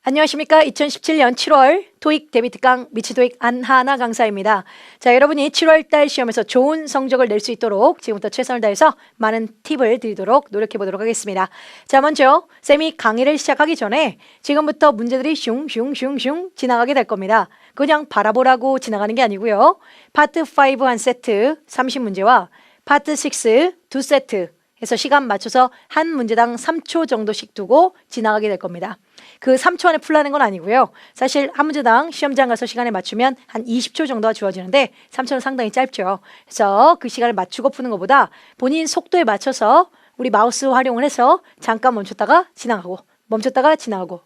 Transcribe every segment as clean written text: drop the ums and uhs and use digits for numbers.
안녕하십니까. 2017년 7월 토익 대비특강 미치토익 안하나 강사입니다. 자, 여러분이 7월달 시험에서 좋은 성적을 낼 수 있도록 지금부터 최선을 다해서 많은 팁을 드리도록 노력해 보도록 하겠습니다. 자, 먼저 쌤이 강의를 시작하기 전에 지금부터 문제들이 슝슝슝슝 지나가게 될 겁니다. 그냥 바라보라고 지나가는 게 아니고요. 파트 5 한 세트 30문제와 파트 6 2세트 해서 시간 맞춰서 한 문제당 3초 정도씩 두고 지나가게 될 겁니다. 그 3초 안에 풀라는 건 아니고요. 사실 한 문제당 시험장 가서 시간에 맞추면 한 20초 정도가 주어지는데 3초는 상당히 짧죠. 그래서 그 시간을 맞추고 푸는 것보다 본인 속도에 맞춰서 우리 마우스 활용을 해서 잠깐 멈췄다가 지나가고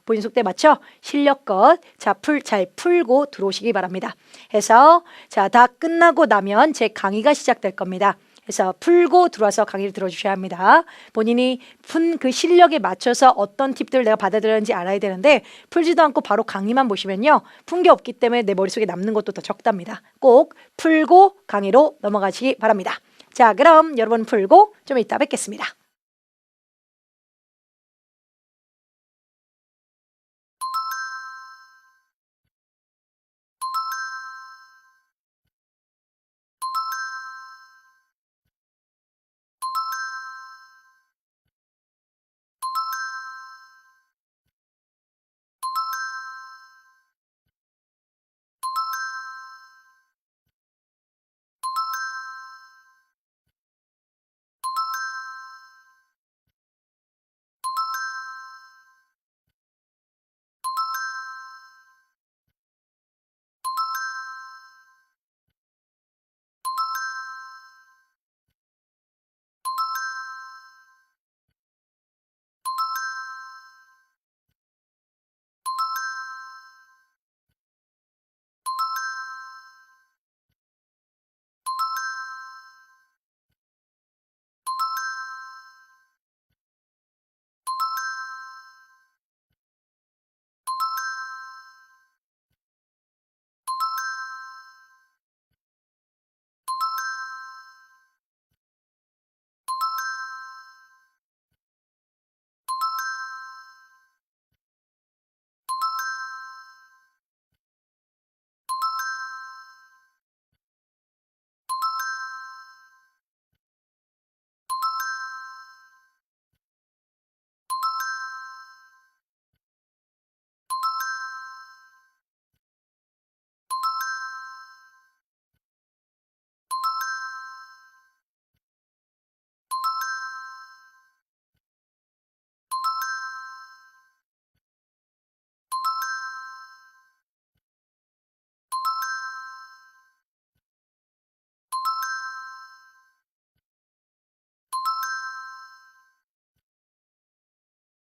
본인 속도에 맞춰 실력껏 잘 풀고 들어오시기 바랍니다. 해서 다 끝나고 나면 제 강의가 시작될 겁니다. 그래서 풀고 들어와서 강의를 들어주셔야 합니다. 본인이 푼 그 실력에 맞춰서 어떤 팁들을 내가 받아들였는지 알아야 되는데 풀지도 않고 바로 강의만 보시면요. 푼 게 없기 때문에 내 머릿속에 남는 것도 더 적답니다. 꼭 풀고 강의로 넘어가시기 바랍니다. 자, 그럼 여러분 풀고 좀 이따 뵙겠습니다.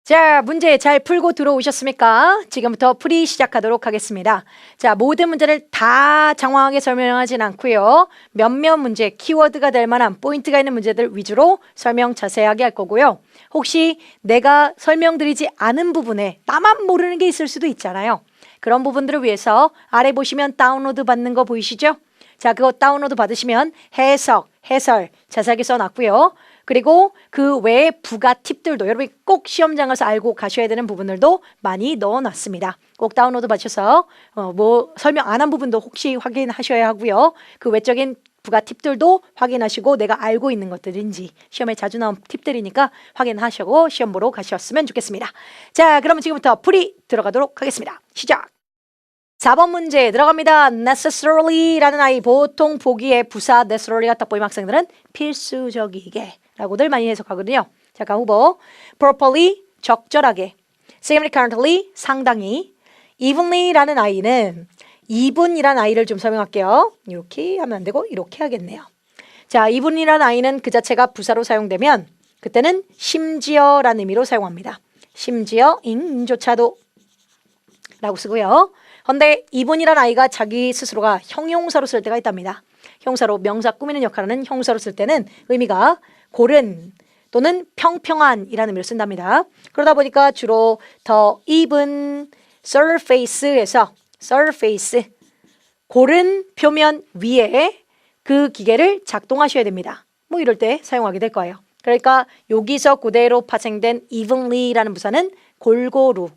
자, 문제 잘 풀고 들어오셨습니까? 지금부터 풀이 시작하도록 하겠습니다. 자, 모든 문제를 다 장황하게 설명하진 않고요. 몇몇 문제, 키워드가 될 만한 포인트가 있는 문제들 위주로 설명 자세하게 할 거고요. 혹시 내가 설명드리지 않은 부분에 나만 모르는 게 있을 수도 있잖아요. 그런 부분들을 위해서 아래 보시면 다운로드 받는 거 보이시죠? 자, 그거 다운로드 받으시면 해설 자세하게 써놨고요. 그리고 그 외에 부가 팁들도 여러분이 꼭 시험장 가서 알고 가셔야 되는 부분들도 많이 넣어놨습니다. 꼭 다운로드 받으셔서 설명 안 한 부분도 혹시 확인하셔야 하고요. 그 외적인 부가 팁들도 확인하시고 내가 알고 있는 것들인지 시험에 자주 나온 팁들이니까 확인하시고 시험 보러 가셨으면 좋겠습니다. 자, 그러면 지금부터 풀이 들어가도록 하겠습니다. 시작! 4번 문제 들어갑니다. necessarily라는 아이, 보통 보기에 부사 necessary가 딱 보이는 학생들은 필수적이게 라고들 많이 해석하거든요. 잠깐 후보. properly, 적절하게. significantly, 상당히. evenly라는 아이는 even이라는 아이를 좀 설명할게요. 이렇게 하면 안 되고 이렇게 하겠네요. 자, even이라는 아이는 그 자체가 부사로 사용되면 그때는 심지어라는 의미로 사용합니다. 심지어인조차도 라고 쓰고요. 그런데 even이라는 아이가 자기 스스로가 형용사로 쓸 때가 있답니다. 형사로 명사 꾸미는 역할하는 형사로 쓸 때는 의미가 고른 또는 평평한이라는 의미로 쓴답니다. 그러다 보니까 주로 더 even surface에서 surface 고른 표면 위에 그 기계를 작동하셔야 됩니다. 뭐 이럴 때 사용하게 될 거예요. 그러니까 여기서 그대로 파생된 evenly라는 부사는 골고루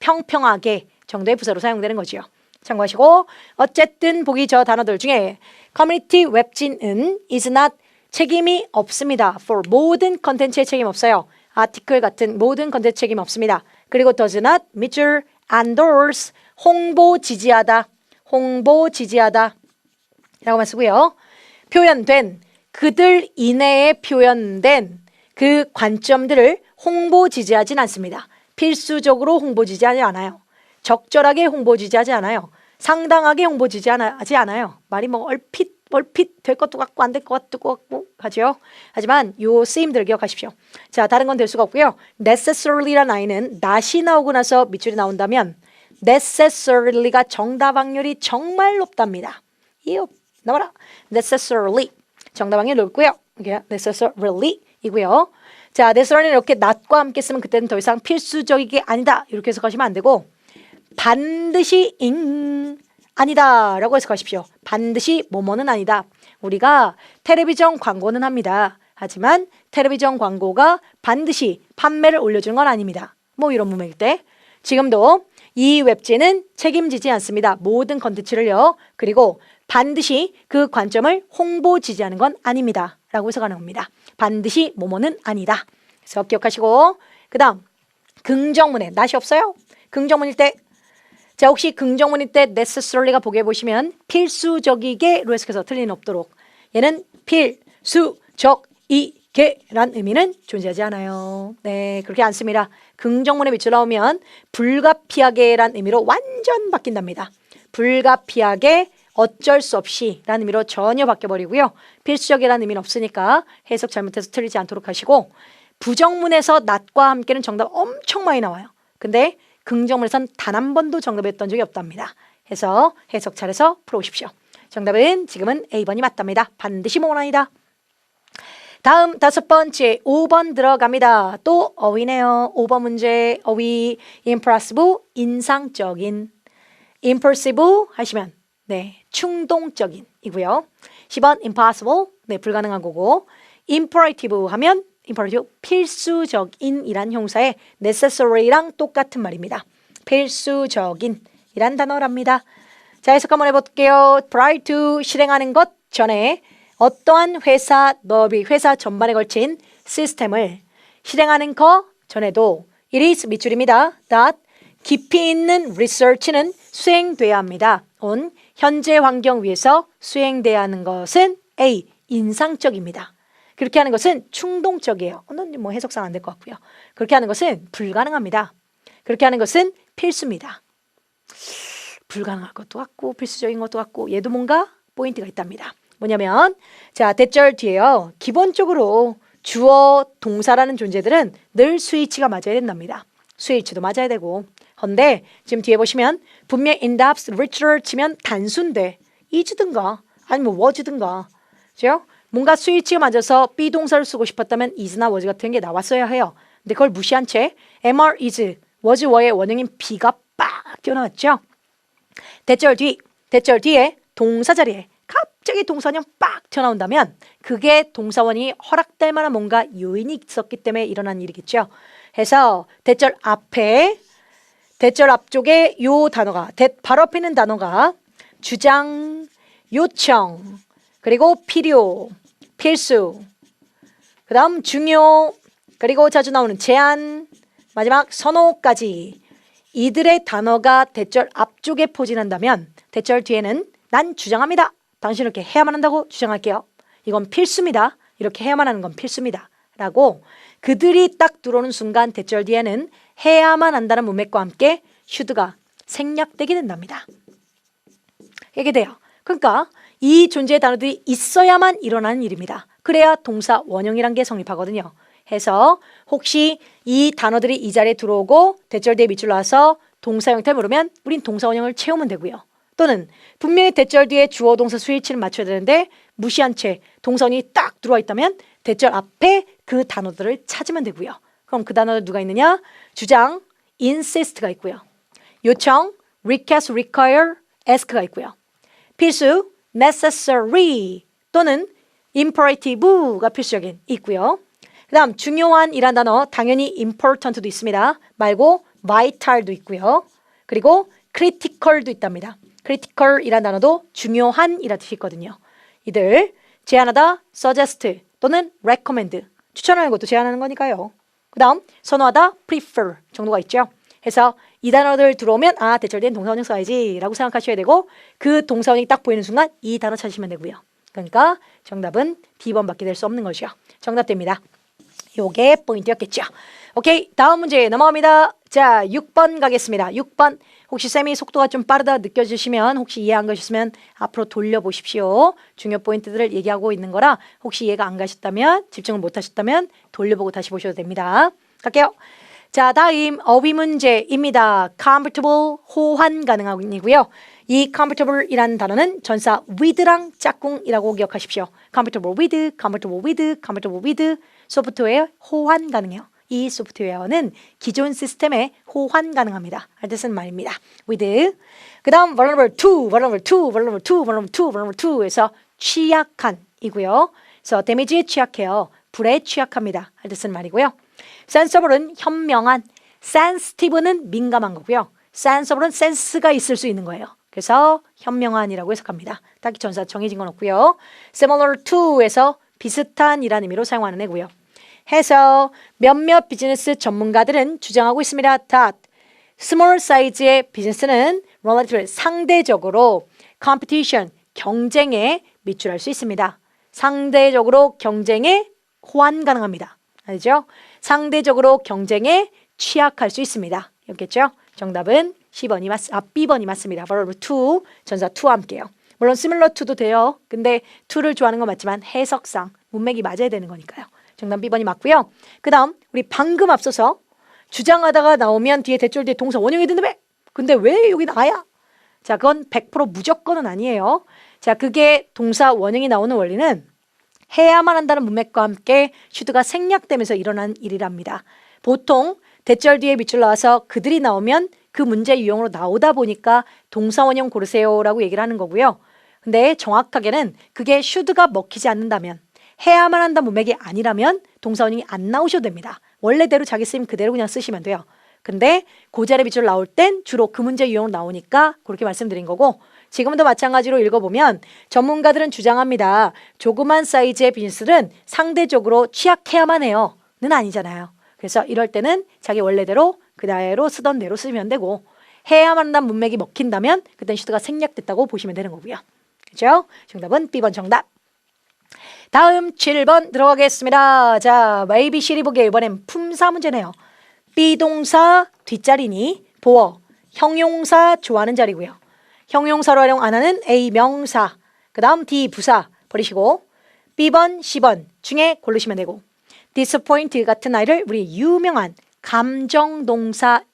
평평하게 정도의 부사로 사용되는 거죠. 참고하시고 어쨌든 보기 저 단어들 중에 커뮤니티 웹진은 is not 책임이 없습니다. for 모든 컨텐츠에 책임 없어요. 아티클 같은 모든 컨텐츠 책임 없습니다. 그리고 does not measure endorse 홍보 지지하다 홍보 지지하다 라고만 쓰고요. 표현된 그들 이내에 표현된 그 관점들을 홍보 지지하진 않습니다. 필수적으로 홍보 지지하지 않아요. 적절하게 홍보 지지하지 않아요. 상당하게 홍보 지지하지 않아요. 말이 뭐 얼핏 될 것도 같고 안 될 것도 같고 하죠. 하지만 요 쓰임들을 기억하십시오. 자, 다른 건 될 수가 없고요. necessarly라는 아이는 not이 나오고 나서 밑줄이 나온다면 necessarily,가 정답 확률이 정말 높답니다. 이요 나와라. necessarily 정답 확률이 높고요. 이게 necessarily 이고요. 자, necessarily 이렇게 not과 함께 쓰면 그때는 더 이상 필수적이게 아니다 이렇게 해석하시면 안 되고 반드시 아니다 라고 해석하십시오. 반드시 뭐뭐는 아니다. 우리가 텔레비전 광고는 합니다. 하지만 텔레비전 광고가 반드시 판매를 올려주는 건 아닙니다. 뭐 이런 문맥일 때 지금도 이 웹진은 책임지지 않습니다. 모든 컨텐츠를요. 그리고 반드시 그 관점을 홍보 지지하는 건 아닙니다. 라고 해석하는 겁니다. 반드시 뭐뭐는 아니다. 그래서 기억하시고 그 다음 긍정문에 not이 없어요. 긍정문일 때 자, 혹시 긍정문일 때 necessarly가 보기에 보시면 필수적이게로 해석해서 틀린 없도록 얘는 필수적이게 란 의미는 존재하지 않아요. 네, 그렇게 안 씁니다. 긍정문에 밑줄 나오면 불가피하게 란 의미로 완전 바뀐답니다. 불가피하게 어쩔 수 없이 라는 의미로 전혀 바뀌어버리고요. 필수적이라는 의미는 없으니까 해석 잘못해서 틀리지 않도록 하시고 부정문에서 not과 함께는 정답 엄청 많이 나와요. 근데 긍정문에선 단 한 번도 정답이었던 적이 없답니다. 해서 해석 잘해서 풀어오십시오. 정답은 지금은 A번이 맞답니다. 반드시 뭐는 아니다. 다음 5번째 5번 들어갑니다. 또 어휘네요. 5번 문제 어휘 impressive 인상적인 impulsive 하시면 네 충동적인 이고요. 10번 impossible 네 불가능한 거고 imperative 하면 imperative 필수적인 이란 형사의 necessary랑 똑같은 말입니다. 필수적인 이란 단어랍니다. 자, 해석 한번 해볼게요. prior to 실행하는 것 전에 어떠한 회사 너비 회사 전반에 걸친 시스템을 실행하는 거 전에도 it is 밑줄입니다. that 깊이 있는 research는 수행돼야 합니다. on 현재 환경 위에서 수행돼야 하는 것은 A 인상적입니다. 그렇게 하는 것은 충동적이에요. 뭐 해석상 안 될 것 같고요. 그렇게 하는 것은 불가능합니다. 그렇게 하는 것은 필수입니다. 불가능할 것도 같고 필수적인 것도 같고 얘도 뭔가 포인트가 있답니다. 뭐냐면 자 대절 뒤에요. 기본적으로 주어 동사라는 존재들은 늘 스위치가 맞아야 된답니다. 스위치도 맞아야 되고 근데 지금 뒤에 보시면 분명 in depth richer 치면 단수인데 is든가 아니면 was든가 그죠? 뭔가 스위치가 맞아서 비동사를 쓰고 싶었다면 is나 was 같은 게 나왔어야 해요. 근데 그걸 무시한 채 MR is, was were의 원형인 be가 빡 튀어나왔죠. 대절 뒤에 동사 자리에 갑자기 동사원형 빡 튀어나온다면 그게 동사원이 허락될 만한 뭔가 요인이 있었기 때문에 일어난 일이겠죠. 해서 대절 앞쪽에 요 단어가 바로 앞에 있는 단어가 주장, 요청 그리고 필요, 필수, 그 다음 중요, 그리고 자주 나오는 제한, 마지막 선호까지 이들의 단어가 대절 앞쪽에 포진한다면 대절 뒤에는 난 주장합니다. 당신은 이렇게 해야만 한다고 주장할게요. 이건 필수입니다. 이렇게 해야만 하는 건 필수입니다. 라고 그들이 딱 들어오는 순간 대절 뒤에는 해야만 한다는 문맥과 함께 should가 생략되게 된답니다. 이게 돼요. 그러니까 이 존재의 단어들이 있어야만 일어나는 일입니다. 그래야 동사 원형이란 게 성립하거든요. 해서 혹시 이 단어들이 이 자리에 들어오고 대절 뒤에 밑줄 나와서 동사 형태를 물으면 우린 동사 원형을 채우면 되고요. 또는 분명히 대절 뒤에 주어 동사 스위치를 맞춰야 되는데 무시한 채 동사원이 딱 들어와 있다면 대절 앞에 그 단어들을 찾으면 되고요. 그럼 그 단어들 누가 있느냐? 주장, insist가 있고요. 요청, request, require, ask가 있고요. 필수, necessary 또는 imperative가 필수적인 있고요. 그 다음 중요한 이란 단어 당연히 important도 있습니다. 말고 vital도 있고요. 그리고 critical도 있답니다. critical이란 단어도 중요한이라 뜻이 있거든요. 이들 제안하다, suggest 또는 recommend 추천하는 것도 제안하는 거니까요. 그 다음 선호하다, prefer 정도가 있죠. 해서 이 단어들 들어오면 아 대절된 동사원형 써야지 라고 생각하셔야 되고 그 동사원이 딱 보이는 순간 이 단어 찾으시면 되고요. 그러니까 정답은 B번밖에 될 수 없는 것이요. 정답됩니다. 요게 포인트였겠죠. 오케이, 다음 문제 넘어갑니다. 자, 6번 가겠습니다. 6번. 혹시 쌤이 속도가 좀 빠르다 느껴지시면 혹시 이해 안 가셨으면 앞으로 돌려보십시오. 중요 포인트들을 얘기하고 있는 거라 혹시 이해가 안 가셨다면 집중을 못 하셨다면 돌려보고 다시 보셔도 됩니다. 갈게요. 자, 다음 어휘 문제입니다. comfortable, 호환 가능함이고요. 이 comfortable이라는 단어는 전사 with랑 짝꿍이라고 기억하십시오. comfortable with, comfortable with, comfortable with 소프트웨어 호환 가능해요. 이 소프트웨어는 기존 시스템에 호환 가능합니다. 할 뜻은 말입니다. with. 그 다음 vulnerable to, vulnerable to, vulnerable to, vulnerable to, vulnerable to에서 취약한이고요. 그래서 damage에 취약해요. 불에 취약합니다. 할 뜻은 말이고요. sensible은 현명한, sensitive는 민감한 거고요. sensible은 센스가 있을 수 있는 거예요. 그래서 현명한이라고 해석합니다. 딱히 전사 정해진 건 없고요. similar to에서 비슷한이라는 의미로 사용하는 애고요. 해서 몇몇 비즈니스 전문가들은 주장하고 있습니다. that small size의 비즈니스는 relatively 상대적으로 competition, 경쟁에 밑줄할 수 있습니다. 상대적으로 경쟁에 호환 가능합니다. 알죠? 상대적으로 경쟁에 취약할 수 있습니다. 이렇겠죠? 정답은 B번이 맞습니다. verb to, 전사 to와 함께요. 물론 similar to도 돼요. 근데 to를 좋아하는 건 맞지만 해석상 문맥이 맞아야 되는 거니까요. 정답 B번이 맞고요. 그 다음 우리 방금 앞서서 주장하다가 나오면 뒤에 대절 뒤에 동사 원형이 된다며? 근데 왜 여기 나야? 자, 그건 100% 무조건은 아니에요. 자, 그게 동사 원형이 나오는 원리는 해야만 한다는 문맥과 함께 should가 생략되면서 일어난 일이랍니다. 보통 대절 뒤에 밑줄 나와서 그들이 나오면 그 문제 유형으로 나오다 보니까 동사 원형 고르세요라고 얘기를 하는 거고요. 근데 정확하게는 그게 should가 먹히지 않는다면 해야만 한다 문맥이 아니라면 동사 원형이 안 나오셔도 됩니다. 원래대로 자기 쓰임 그대로 그냥 쓰시면 돼요. 근데 그 자리 밑줄 나올 땐 주로 그 문제 유형으로 나오니까 그렇게 말씀드린 거고 지금도 마찬가지로 읽어보면 전문가들은 주장합니다. 조그만 사이즈의 비즈니스는 상대적으로 취약해야만 해요. 는 아니잖아요. 그래서 이럴 때는 자기 원래대로 그대로 쓰던 대로 쓰면 되고 해야만 한다는 문맥이 먹힌다면 그땐 should가 생략됐다고 보시면 되는 거고요. 그렇죠? 정답은 B번 정답. 다음 7번 들어가겠습니다. 자, ABC 보기에 이번엔 품사 문제네요. B동사 뒷자리니 보어, 형용사 좋아하는 자리고요. 형용사로 활용 안 하는 A 명사, 그 다음 D 부사 버리시고 B번, C번 중에 고르시면 되고 disappoint 같은 아이를 우리 유명한 감정동사의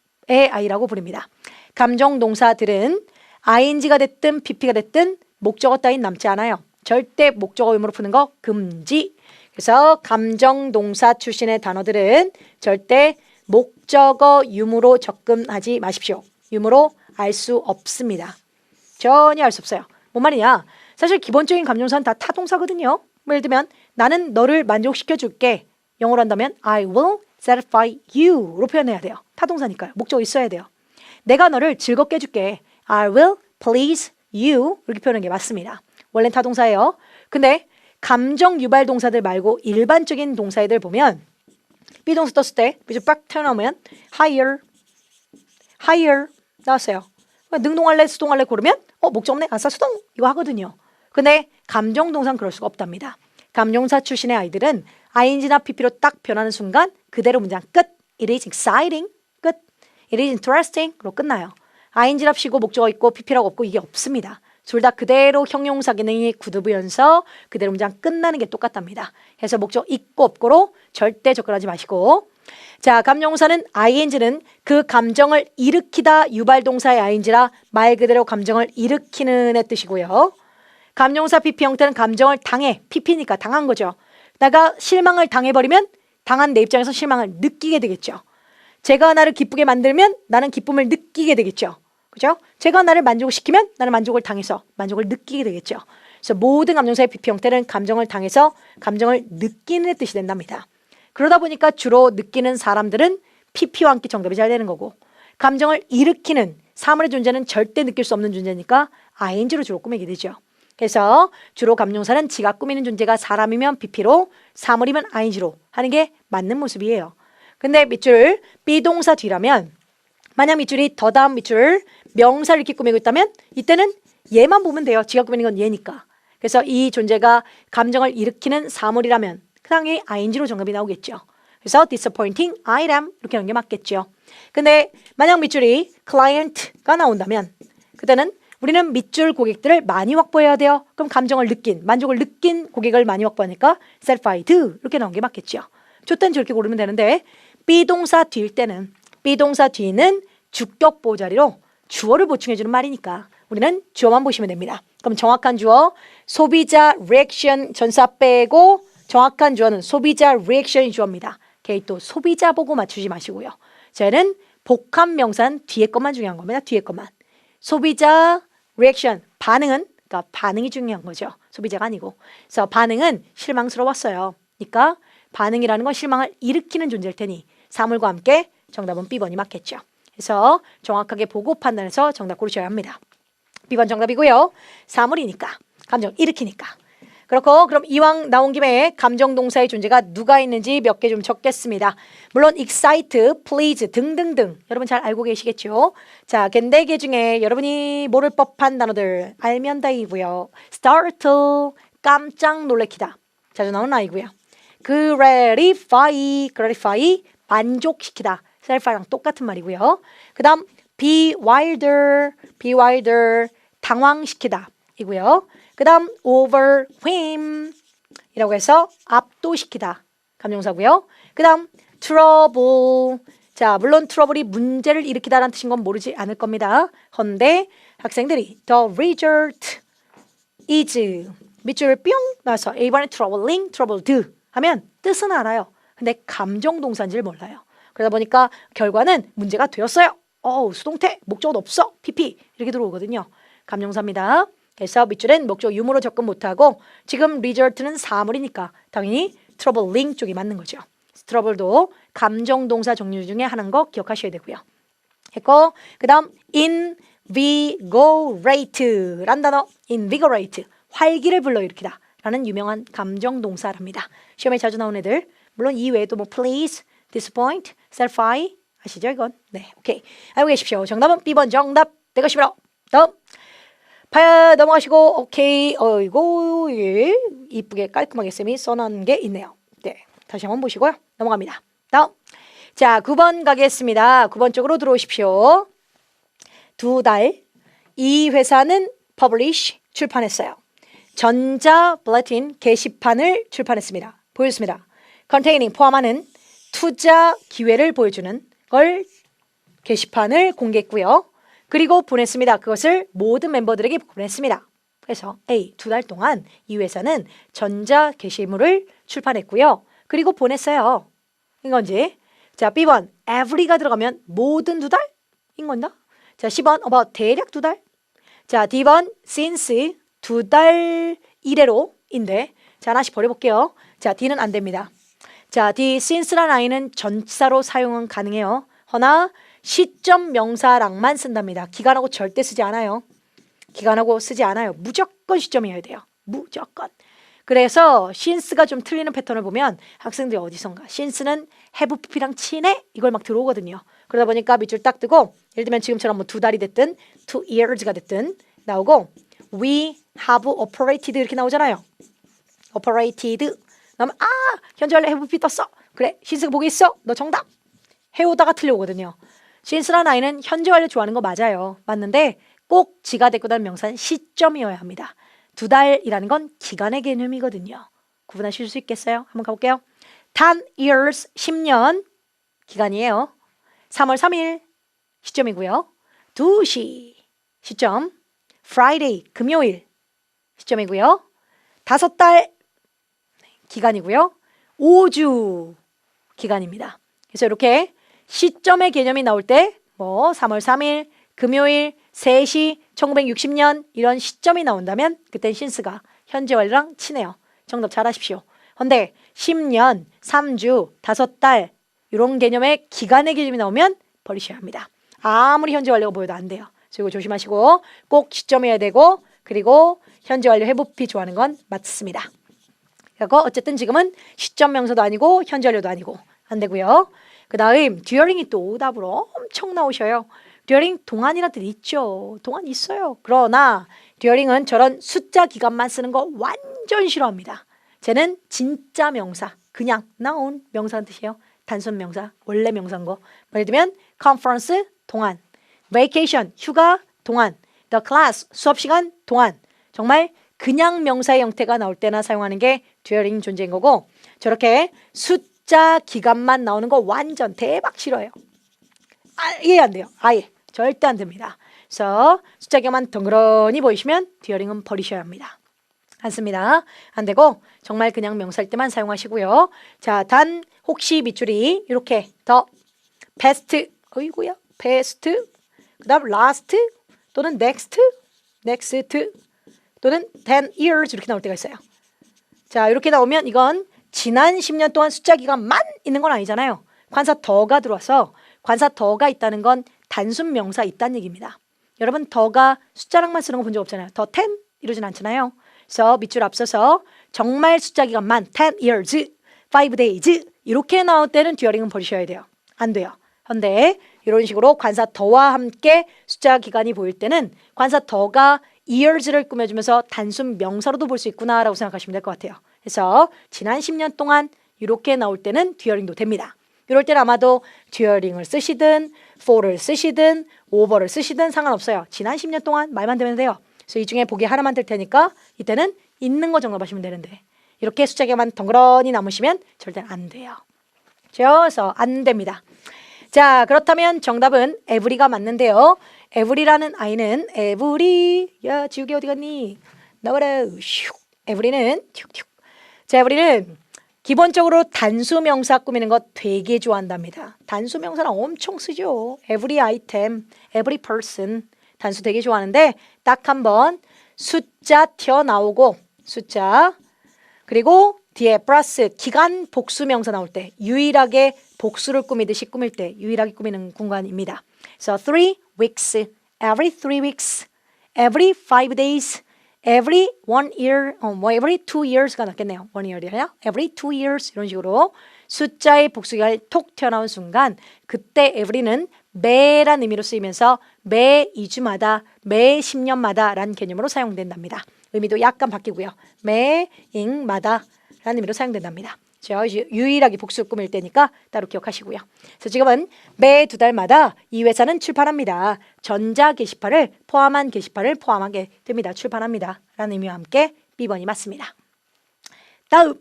아이라고 부릅니다. 감정동사들은 ing가 됐든 pp가 됐든 목적어 따윈 남지 않아요. 절대 목적어 의무로 푸는 거 금지. 그래서 감정동사 출신의 단어들은 절대 목적어 유무로 접근하지 마십시오. 유무로 알 수 없습니다. 전혀 알 수 없어요. 뭔 말이냐? 사실 기본적인 감정사는 다 타동사거든요. 예를 들면 나는 너를 만족시켜 줄게. 영어로 한다면 I will satisfy you로 표현해야 돼요. 타동사니까요. 목적어 있어야 돼요. 내가 너를 즐겁게 해줄게. I will please you 이렇게 표현하는 게 맞습니다. 원래는 타동사예요. 근데 감정 유발 동사들 말고 일반적인 동사애들 보면 B동사 떴을 때 밑줄 빡 튀어나오면 hire 나왔어요. 능동할래 수동할래 고르면 목적 없네 아싸 수동 이거 하거든요. 근데 감정동사는 그럴 수가 없답니다. 감정사 출신의 아이들은 ing나 pp로 딱 변하는 순간 그대로 문장 끝. It is exciting 끝. It is interesting로 끝나요. ing랍시고 목적어 있고 pp라고 없고 이게 없습니다. 둘 다 그대로 형용사 기능이 구두부연서 그대로 문장 끝나는 게 똑같답니다. 해서 목적 있고 없고로 절대 접근하지 마시고 자 감정사는 ing는 그 감정을 일으키다 유발동사의 ing라 말 그대로 감정을 일으키는 의 뜻이고요. 감정사 pp 형태는 감정을 당해 pp니까 당한 거죠. 내가 실망을 당해버리면 당한 내 입장에서 실망을 느끼게 되겠죠. 제가 나를 기쁘게 만들면 나는 기쁨을 느끼게 되겠죠. 그죠? 제가 나를 만족시키면 나는 만족을 당해서 만족을 느끼게 되겠죠. 그래서 모든 감정사의 pp 형태는 감정을 당해서 감정을 느끼는 뜻이 된답니다. 그러다 보니까 주로 느끼는 사람들은 pp와 함께 정답이 잘 되는 거고 감정을 일으키는 사물의 존재는 절대 느낄 수 없는 존재니까 ing로 주로 꾸미게 되죠. 그래서 주로 감정사는 지가 꾸미는 존재가 사람이면 pp로, 사물이면 ing로 하는 게 맞는 모습이에요. 근데 밑줄 비동사 뒤라면 만약 밑줄이 더 다음 밑줄 명사를 이렇게 꾸미고 있다면 이때는 얘만 보면 돼요. 지가 꾸미는 건 얘니까. 그래서 이 존재가 감정을 일으키는 사물이라면 당연히 ing로 정답이 나오겠죠. 그래서 disappointing item 이렇게 하는 게 맞겠죠. 근데 만약 밑줄이 client가 나온다면 그때는 우리는 밑줄 고객들을 많이 확보해야 돼요. 그럼 감정을 느낀, 만족을 느낀 고객을 많이 확보하니까 satisfied 이렇게 나온 게 맞겠죠. 줬땐 저렇게 고르면 되는데 비동사 뒤일 때는 비동사 뒤는 주격 보자리로 주어를 보충해주는 말이니까 우리는 주어만 보시면 됩니다. 그럼 정확한 주어 소비자 리액션 전사 빼고 정확한 주어는 소비자 리액션이 주어입니다. 오케이, 또 소비자 보고 맞추지 마시고요. 저는 복합 명사는 뒤에 것만 중요한 겁니다. 뒤에 것만. 소비자 리액션 반응은 그러니까 반응이 중요한 거죠. 소비자가 아니고. 그래서 반응은 실망스러웠어요. 그러니까 반응이라는 건 실망을 일으키는 존재일 테니 사물과 함께 정답은 B번이 맞겠죠. 그래서 정확하게 보고 판단해서 정답 고르셔야 합니다. B번 정답이고요. 사물이니까 감정 일으키니까. 그렇고 그럼 이왕 나온 김에 감정 동사의 존재가 누가 있는지 몇 개 좀 적겠습니다. 물론 excite, please 등등등 여러분 잘 알고 계시겠죠? 자, 근데 개 중에 여러분이 모를 법한 단어들 알면 다이고요. startle, 깜짝 놀래키다 자주 나오는 아이고요. gratify, 만족시키다. satisfy랑 똑같은 말이고요. 그 다음 bewilder, 당황시키다 이고요. 그 다음 overwhelm 이라고 해서 압도시키다 감정사고요. 그 다음 trouble, 자 물론 trouble이 문제를 일으키다라는 뜻인 건 모르지 않을 겁니다. 그런데 학생들이 the result is 밑줄 뿅 나와서 A번에 troubling, troubled 하면 뜻은 알아요. 근데 감정 동사인지를 몰라요. 그러다 보니까 결과는 문제가 되었어요. 수동태, 목적어도 없어. PP 이렇게 들어오거든요. 감정사입니다. 그래서 밑줄은 목적 유무로 접근 못하고 지금 result는 사물이니까 당연히 troubling 쪽이 맞는 거죠. trouble도 감정동사 종류 중에 하나인 거 기억하셔야 되고요. 했고 그 다음 invigorate 란 단어 invigorate 활기를 불러일으키다 라는 유명한 감정동사랍니다. 시험에 자주 나온 애들 물론 이 외에도 뭐 please, disappoint, satisfy 아시죠 이건? 네, 오케이 알고 계십시오. 정답은 B번 정답 되것이므로 다음 넘어가시고 오케이 어이고 예. 이쁘게 깔끔하게 쌤이 써놓은 게 있네요. 네, 다시 한번 보시고요. 넘어갑니다. 다음 자 9번 가겠습니다. 9번 쪽으로 들어오십시오. 2달 이 회사는 publish 출판했어요. 전자 블레틴 게시판을 출판했습니다. 보였습니다. containing 포함하는 투자 기회를 보여주는 걸 게시판을 공개했고요. 그리고 보냈습니다. 그것을 모든 멤버들에게 보냈습니다. 그래서 A, 2달 동안 이 회사는 전자 게시물을 출판했고요. 그리고 보냈어요. 이건지. 자, B번 every가 들어가면 모든 2달? 인 건가? 자, 10번 about 대략 2달. 자, D번 since 2달 이래로인데 자, 하나씩 버려볼게요. 자, D는 안 됩니다. 자, D since라는 I는 전치사로 사용은 가능해요. 허나 시점 명사랑만 쓴답니다. 기간하고 절대 쓰지 않아요. 기간하고 쓰지 않아요. 무조건 시점이어야 돼요. 무조건. 그래서 since가 좀 틀리는 패턴을 보면 학생들이 어디선가 since는 have pp랑 친해? 이걸 막 들어오거든요. 그러다 보니까 밑줄 딱 뜨고 예를 들면 지금처럼 뭐 2달이 됐든 2 years가 됐든 나오고 we have operated 이렇게 나오잖아요. operated 그러면 현재 완료 have pp 떴어. 그래 since가 보기 있어. 너 정답. 해오다가 틀려오거든요. since라는 I는 현재 완료 좋아하는 거 맞아요. 맞는데 꼭 지가 대꾸다는 명사는 시점이어야 합니다. 2달이라는 건 기간의 개념이거든요. 구분하실 수 있겠어요? 한번 가볼게요. 10 years, 10년 기간이에요. 3월 3일 시점이고요. 2시 시점. Friday, 금요일 시점이고요. 5달 기간이고요. 5주 기간입니다. 그래서 이렇게 시점의 개념이 나올 때 뭐 3월 3일, 금요일, 3시, 1960년 이런 시점이 나온다면 그땐 since가 현재 완료랑 친해요. 정답 잘 하십시오. 근데 10년, 3주, 5달 이런 개념의 기간의 개념이 나오면 버리셔야 합니다. 아무리 현재 완료가 보여도 안 돼요. 그리고 조심하시고 꼭 시점해야 되고 그리고 현재 완료 회복비 좋아하는 건 맞습니다. 그리고 어쨌든 지금은 시점 명사도 아니고 현재 완료도 아니고 안 되고요. 그 다음 during이 또 오답으로 엄청 나오셔요. during 동안이라는 뜻 있죠. 동안 있어요. 그러나 during은 저런 숫자 기간만 쓰는 거 완전 싫어합니다. 쟤는 진짜 명사, 그냥 나온 명사라는 뜻이에요. 단순 명사, 원래 명사인 거. 예를 들면 conference, 동안, vacation, 휴가, 동안, the class, 수업 시간, 동안. 정말 그냥 명사의 형태가 나올 때나 사용하는 게 during 존재인 거고 저렇게 숫자 기간만 나오는 거 완전 대박 싫어해요. 이해 안 돼요. 아예 절대 안 됩니다. 그래서 숫자 기간만 덩그러니 보이시면 during은 버리셔야 합니다. 안 씁니다. 안 되고 정말 그냥 명사일 때만 사용하시고요. 자, 단 혹시 밑줄이 이렇게 더 best, 어이구야, best, 그 다음 last 또는 next 또는 10 years 이렇게 나올 때가 있어요. 자, 이렇게 나오면 이건 지난 10년 동안 숫자 기간만 있는 건 아니잖아요. 관사 더가 들어와서 관사 더가 있다는 건 단순 명사 있다는 얘기입니다. 여러분 더가 숫자랑만 쓰는 거 본 적 없잖아요. 더 10 이러진 않잖아요. 그래서 밑줄 앞서서 정말 숫자 기간만 10 years, 5 days 이렇게 나올 때는 during은 버리셔야 돼요. 안 돼요. 그런데 이런 식으로 관사 더와 함께 숫자 기간이 보일 때는 관사 더가 years를 꾸며주면서 단순 명사로도 볼 수 있구나라고 생각하시면 될 것 같아요. 그래서 지난 10년 동안 이렇게 나올 때는 during도 됩니다. 이럴 때는 아마도 during을 쓰시든 for를 쓰시든 over를 쓰시든 상관없어요. 지난 10년 동안 말만 되면 돼요. 그래서 이 중에 보기 하나만 될 테니까 이때는 있는 거 정답하시면 되는데 이렇게 숫자 기간만 덩그러니 남으시면 절대 안 돼요. 그래서 안 됩니다. 자, 그렇다면 정답은 every가 맞는데요. every라는 아이는 every, 야 지우개 어디 갔니? 나와라. 슉. every는 툭툭. 자, every는 기본적으로 단수 명사 꾸미는 거 되게 좋아한답니다. 단수 명사는 엄청 쓰죠. every item, every person 단수 되게 좋아하는데 딱 한번 숫자 튀어나오고 숫자 그리고 뒤에 플러스 기간 복수 명사 나올 때 유일하게 복수를 꾸미듯이 꾸밀 때 유일하게 꾸미는 공간입니다. So 3 weeks, every 3 weeks, every 5 days, every 1 year, every 2 years가 낫겠네요. 1 year이 아니라 every 2 years 이런 식으로 숫자의 복수기간이 톡 튀어나온 순간 그때 every는 매란 의미로 쓰이면서 매 2주마다, 매 10년마다 라는 개념으로 사용된답니다. 의미도 약간 바뀌고요. 매ing마다 라는 의미로 사용된답니다. 유일하게 복수 꾸밀 때니까 따로 기억하시고요. 그래서 지금은 매 2달마다 이 회사는 출판합니다. 전자 게시판을 포함한 게시판을 포함하게 됩니다. 출판합니다. 라는 의미와 함께 B번이 맞습니다. 다음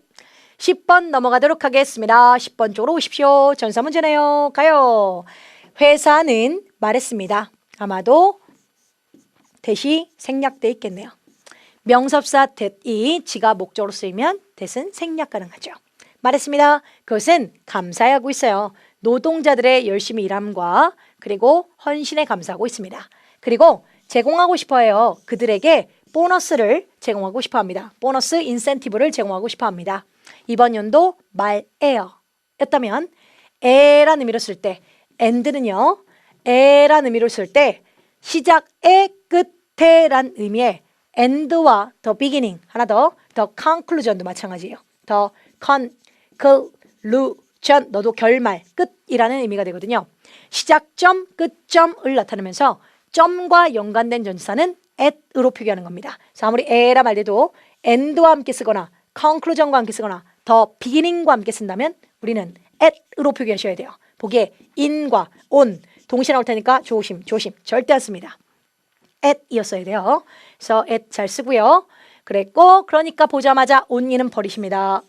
10번 넘어가도록 하겠습니다. 10번 쪽으로 오십시오. 전사 문제네요. 가요. 회사는 말했습니다. 아마도 대시 생략돼 있겠네요. 명섭사 that이 지가 목적으로 쓰이면 that은 생략 가능하죠. 말했습니다. 그것은 감사해 하고 있어요. 노동자들의 열심히 일함과 그리고 헌신에 감사하고 있습니다. 그리고 제공하고 싶어해요. 그들에게 보너스를 제공하고 싶어합니다. 보너스 인센티브를 제공하고 싶어합니다. 이번 연도 말에요. 였다면 에라는 의미로 쓸 때 and는요. 에라는 의미로 쓸 때 시작의 끝에란 의미의 and와 the beginning 하나 더 the conclusion도 마찬가지예요. the conclusion 너도 결말 끝이라는 의미가 되거든요. 시작점 끝점을 나타내면서 점과 연관된 전치사는 at으로 표기하는 겁니다. 그래서 아무리 에라 말돼도 and와 함께 쓰거나 conclusion과 함께 쓰거나 the beginning과 함께 쓴다면 우리는 at으로 표기하셔야 돼요. 보기에 in과 on 동시에 나올 테니까 조심 절대 안 씁니다. at이었어야 돼요. 그래서 at 잘 쓰고요. 그랬고 그러니까 보자마자 on이는 버리십니다.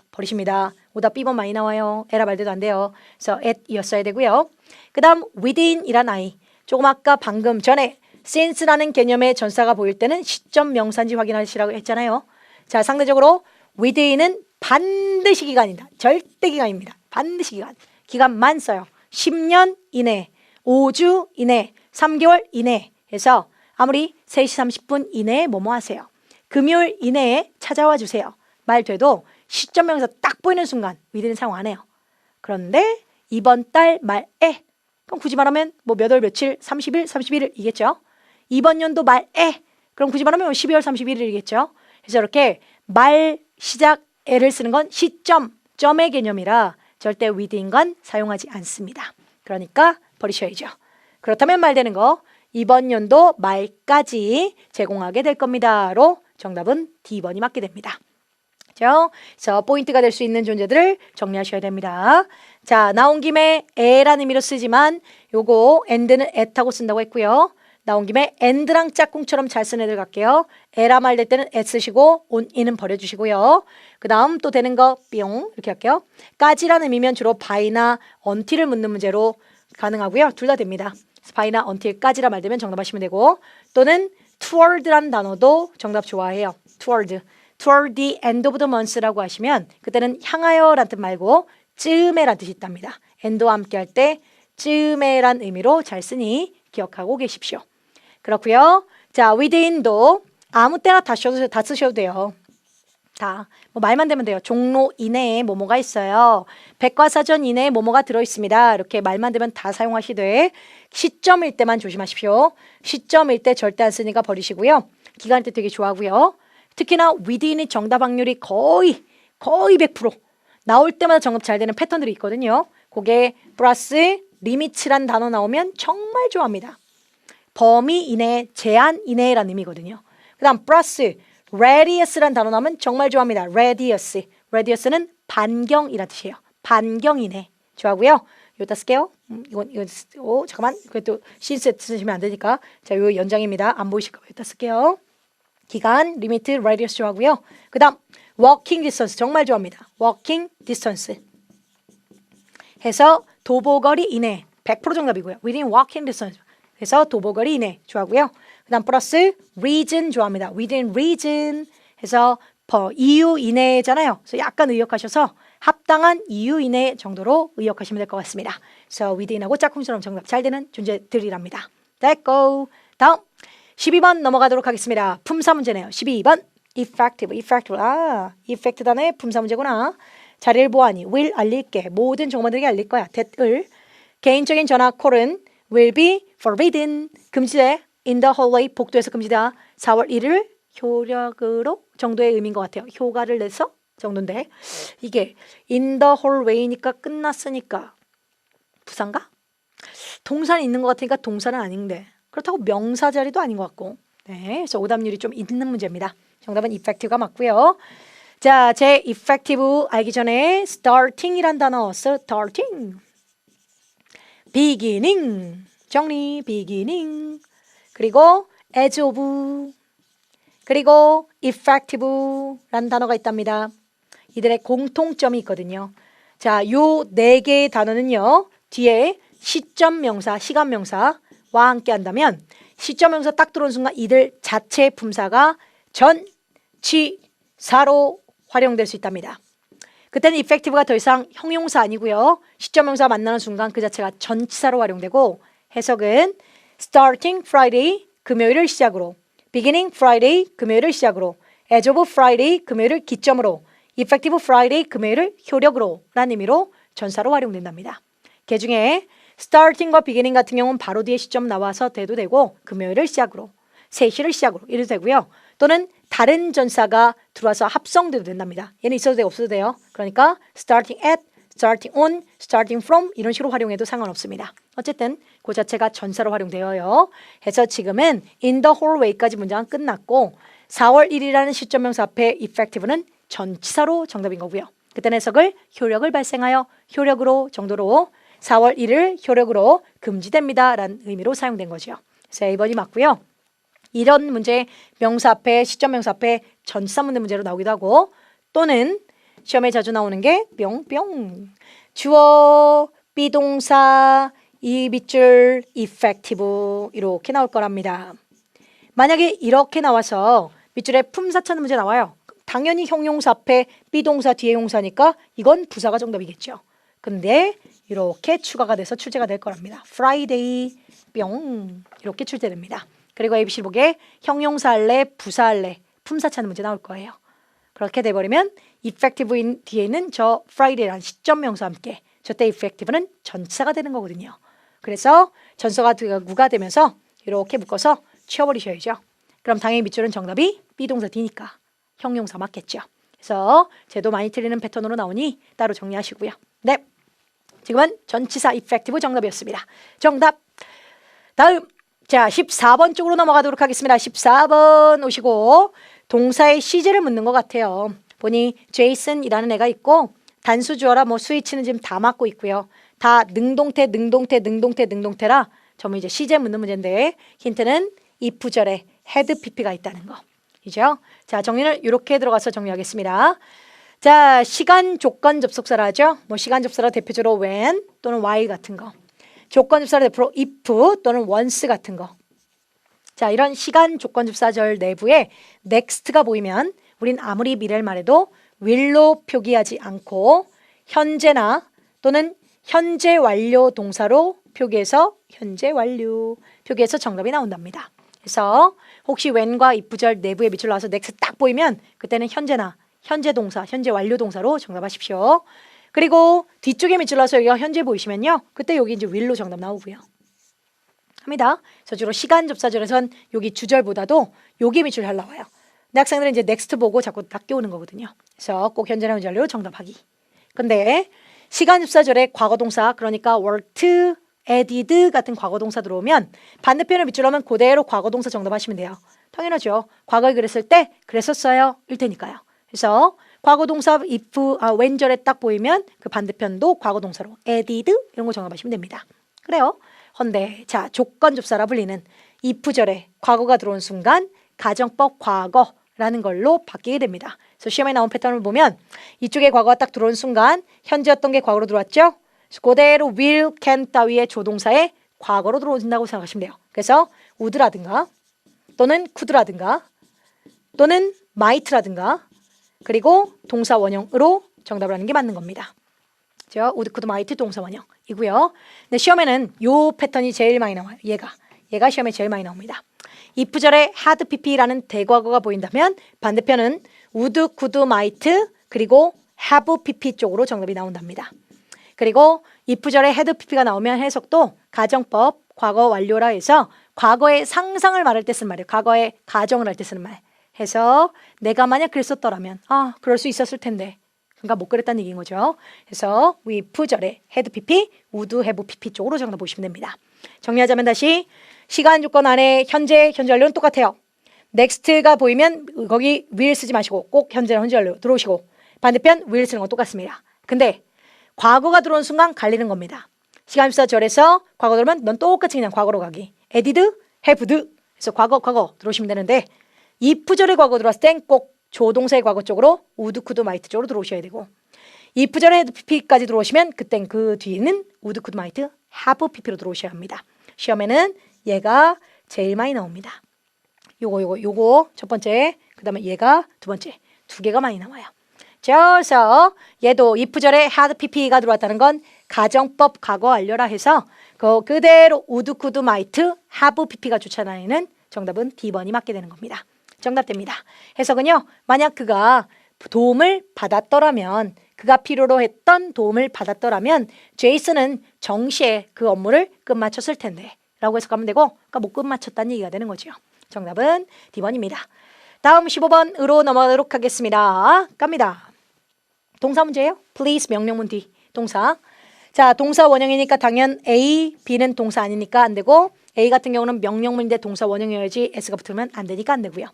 오답 B번 많이 나와요. 에라 말대도 안 돼요. 그래서 at이었어야 되고요. 그 다음 within이란 아이 조금 아까 방금 전에 since라는 개념의 전사가 보일 때는 시점 명사인지 확인하시라고 했잖아요. 자, 상대적으로 within은 반드시 기간이다. 절대 기간입니다. 반드시 기간만 써요. 10년 이내, 5주 이내, 3개월 이내 해서 아무리 3시 30분 이내에 뭐뭐 하세요. 금요일 이내에 찾아와 주세요. 말 돼도 시점 명사 딱 보이는 순간 within은 사용 안 해요. 그런데 이번 달 말에 그럼 굳이 말하면 뭐 몇 월 며칠 30일 31일이겠죠. 이번 연도 말에 그럼 굳이 말하면 12월 31일이겠죠. 그래서 이렇게 말 시작에를 쓰는 건 시점 점의 개념이라 절대 within건 사용하지 않습니다. 그러니까 버리셔야죠. 그렇다면 말되는 거 이번 연도 말까지 제공하게 될 겁니다로 정답은 D번이 맞게 됩니다. 그렇죠? 그래서 포인트가 될 수 있는 존재들을 정리하셔야 됩니다. 자, 나온 김에 에라는 의미로 쓰지만 요거 and는 at하고 쓴다고 했고요. 나온 김에 and랑 짝꿍처럼 잘 쓰는 애들 갈게요. 에라 말 될 때는 at 쓰시고 on, in은 버려주시고요. 그 다음 또 되는 거 뿅 이렇게 할게요. 까지라는 의미면 주로 by나 until을 묻는 문제로 가능하고요. 둘 다 됩니다. by나 until까지라 말 되면 정답하시면 되고 또는 toward라는 단어도 정답 좋아해요. toward the end of the month라고 하시면 그때는 향하여란 뜻 말고 쯤에란 뜻이 있답니다. end와 함께 할 때 쯤에란 의미로 잘 쓰니 기억하고 계십시오. 그렇고요. 자, within도 아무 때나 다 쓰셔도 돼요. 다. 뭐 말만 되면 돼요. 종로 이내에 뭐뭐가 있어요. 백과사전 이내에 뭐뭐가 들어있습니다. 이렇게 말만 되면 다 사용하시되 시점일 때만 조심하십시오. 시점일 때 절대 안 쓰니까 버리시고요. 기간일 때 되게 좋아하고요. 특히나 within이 정답 확률이 거의 100% 나올 때마다 정답 잘 되는 패턴들이 있거든요. 그게 플러스 리미츠란 단어 나오면 정말 좋아합니다. 범위 이내, 제한 이내라는 의미거든요. 그 다음 플러스 radius란 단어 나오면 정말 좋아합니다. radius는 반경이라는 뜻이에요. 반경 이내 좋아하고요. 이거 쓸게요. 이건 잠깐만 그것도 신세 쓰시면 안 되니까 자, 요 연장입니다. 안 보이실까 봐 이따 쓸게요. 기간, 리미트, radius 좋아하고요. 그 다음 walking distance 정말 좋아합니다. walking distance 해서 도보거리 이내 100% 정답이고요. within walking distance 해서 도보거리 이내 좋아하고요. 그 다음 플러스 region 좋아합니다. within region 해서 EU 이내잖아요. 그래서 약간 의역하셔서 합당한 EU 이내 정도로 의역하시면 될 것 같습니다. 그래서 within하고 짝꿍처럼 정답 잘 되는 존재들이랍니다. 됐고 다음 12번 넘어가도록 하겠습니다. 품사 문제네요. 12번 effective effect 단어의 품사 문제구나. 자리를 보아하니 will 알릴게 모든 종업원들에게 알릴 거야. that을 개인적인 전화 콜은 will be forbidden 금지돼 in the hallway 복도에서 금지다. 4월 1일 효력으로 정도의 의미인 것 같아요. 효과를 내서 정도인데 이게 in the hallway니까 끝났으니까 부사인가? 동사는 있는 것 같으니까 동사는 아닌데 그렇다고 명사 자리도 아닌 것 같고 네, 그래서 오답률이 좀 있는 문제입니다. 정답은 effective가 맞고요. 자, 제 effective 알기 전에 starting이란 단어 starting beginning 정리 beginning 그리고 as of 그리고 effective라는 단어가 있답니다. 이들의 공통점이 있거든요. 자, 요 네 개의 단어는요. 뒤에 시점 명사, 시간 명사와 함께 한다면 시점 명사 딱 들어온 순간 이들 자체의 품사가 전치사로 활용될 수 있답니다. 그때는 effective가 더 이상 형용사 아니고요. 시점 명사 만나는 순간 그 자체가 전치사로 활용되고 해석은 starting Friday 금요일을 시작으로 beginning Friday 금요일을 시작으로 as of Friday 금요일을 기점으로 effective Friday 금요일을 효력으로 라는 의미로 전사로 활용된답니다. 그 중에 starting과 beginning 같은 경우는 바로 뒤에 시점 나와서 돼도 되고 금요일을 시작으로 3시를 시작으로 이래도 되고요. 또는 다른 전사가 들어와서 합성돼도 된답니다. 얘는 있어도 되고 없어도 돼요. 그러니까 starting at, starting on, starting from 이런 식으로 활용해도 상관없습니다. 어쨌든 그 자체가 전사로 활용되어요. 해서 지금은 in the hallway까지 문장은 끝났고 4월 1일이라는 시점명사 앞에 effective는 전치사로 정답인 거고요. 그때는 해석을 효력을 발생하여 효력으로 정도로 4월 1일 효력으로 금지됩니다 라는 의미로 사용된 거죠. 그래서 A번이 맞고요. 이런 문제 명사 앞에 시점명사 앞에 전치사 묻는 문제로 나오기도 하고 또는 시험에 자주 나오는 게 뿅뿅 주어 비동사 이 밑줄 effective 이렇게 나올 거랍니다. 만약에 이렇게 나와서 밑줄에 품사 찾는 문제 나와요. 당연히 형용사 앞에 비동사 뒤에 용사니까 이건 부사가 정답이겠죠. 근데 이렇게 추가가 돼서 출제가 될 거랍니다. Friday 뿅 이렇게 출제됩니다. 그리고 ABC 보기에 형용사 할래 부사 할래 품사 찾는 문제 나올 거예요. 그렇게 돼버리면 effective인 뒤에 있는 저 Friday라는 시점 명사와 함께 저때 effective는 전치사가 되는 거거든요. 그래서 전서가 누가 되면서 이렇게 묶어서 치워버리셔야죠. 그럼 당연히 밑줄은 정답이 B동사 D니까 형용사 맞겠죠. 그래서 제도 많이 틀리는 패턴으로 나오니 따로 정리하시고요. 네, 지금은 전치사 effective 정답이었습니다. 정답. 다음, 자 14번 쪽으로 넘어가도록 하겠습니다. 14번 오시고 동사의 시제를 묻는 것 같아요. 보니 제이슨이라는 애가 있고 단수 주어라 뭐 스위치는 지금 다 맞고 있고요. 다 능동태라 전부 이제 시제 묻는 문제인데 힌트는 if 절에 had pp가 있다는 거. 이죠? 자, 정리를 이렇게 들어가서 정리하겠습니다. 자, 시간 조건 접속사라 하죠. 뭐 시간 접속사라 대표적으로 when 또는 while 같은 거. 조건 접속사라 대표로 if 또는 once 같은 거. 자, 이런 시간 조건 접사절 내부에 next가 보이면 우린 아무리 미래를 말해도 will로 표기하지 않고 현재나 또는 현재 완료 동사로 표기해서 현재 완료 표기해서 정답이 나온답니다. 그래서 혹시 when과 if절 내부에 밑줄 나와서 next 딱 보이면 그때는 현재나 현재 동사, 현재 완료 동사로 정답하십시오. 그리고 뒤쪽에 밑줄 나와서 여기가 현재 보이시면요. 그때 여기 이제 will로 정답 나오고요. 합니다. 그래서 주로 시간 접사절에선 여기 주절보다도 여기 밑줄 잘 나와요. 근데 학생들은 이제 next 보고 자꾸 낚여오는 거거든요. 그래서 꼭 현재나 현재 완료 정답하기. 근데 시간 접사절에 과거동사 그러니까 worked, added 같은 과거동사 들어오면 반대편을 밑줄 하면 그대로 과거동사 정답하시면 돼요. 당연하죠. 과거에 그랬을 때 그랬었어요 일 테니까요. 그래서 과거동사 if, when절에 딱 보이면 그 반대편도 과거동사로 added 이런 거 정답하시면 됩니다. 그래요. 헌데 자 조건 접사라 불리는 if절에 과거가 들어온 순간 가정법 과거라는 걸로 바뀌게 됩니다. 그래서 시험에 나온 패턴을 보면 이쪽에 과거가 딱 들어온 순간 현재였던 게 과거로 들어왔죠. 그대로 will, can 따위의 조동사에 과거로 들어온다고 생각하시면 돼요. 그래서 would라든가 또는 could라든가 또는 might라든가 그리고 동사 원형으로 정답을 하는 게 맞는 겁니다. 그렇죠? would, could, might 동사 원형이고요. 근데 시험에는 요 패턴이 제일 많이 나와요. 얘가 시험에 제일 많이 나옵니다. if절에 had pp라는 대과거가 보인다면 반대편은 would, could, might 그리고 have pp 쪽으로 정답이 나온답니다. 그리고 if절에 had pp가 나오면 해석도 가정법 과거 완료라 해서 과거의 상상을 말할 때 쓰는 말이에요. 과거의 가정을 할 때 쓰는 말 해서 내가 만약 그랬었더라면 그럴 수 있었을 텐데 그러니까 못 그랬다는 얘기인 거죠. 그래서 if절에 had pp, would have pp 쪽으로 정답 보시면 됩니다. 정리하자면 다시 시간 조건 안에 현재 완료는 똑같아요. next가 보이면 거기 will 쓰지 마시고 꼭 현재 완료 들어오시고 반대편 will 쓰는 건 똑같습니다. 근데 과거가 들어온 순간 갈리는 겁니다. 시간 접사절에서 과거 들어오면 넌 똑같이 그냥 과거로 가기. added, have드 그래서 과거 들어오시면 되는데 if절에 과거 들어왔을 땐 꼭 조동사의 과거 쪽으로 would, could, might 쪽으로 들어오셔야 되고 if절에 had pp까지 들어오시면 그땐 그 뒤에는 would, could, might, have pp로 들어오셔야 합니다. 시험에는 얘가 제일 많이 나옵니다. 요거 첫 번째, 그 다음에 얘가 두 번째, 두 개가 많이 나와요. 그래서 얘도 if절에 had pp가 들어왔다는 건 가정법 과거 완료라 해서 그대로 would, could, might, have pp가 쫓아다니는 정답은 D번이 맞게 되는 겁니다. 정답됩니다. 해석은요. 만약 그가 도움을 받았더라면 그가 필요로 했던 도움을 받았더라면 제이슨은 정시에 그 업무를 끝마쳤을 텐데 라고 해석하면 되고 그러니까 못 끝마쳤다는 얘기가 되는 거죠. 정답은 D번입니다. 다음 15번으로 넘어가도록 하겠습니다. 갑니다. 동사 문제예요. Please 명령문 뒤 동사. 자, 동사 원형이니까 당연 A, B는 동사 아니니까 안 되고 A 같은 경우는 명령문인데 동사 원형이어야지 S가 붙으면 안 되니까 안 되고요.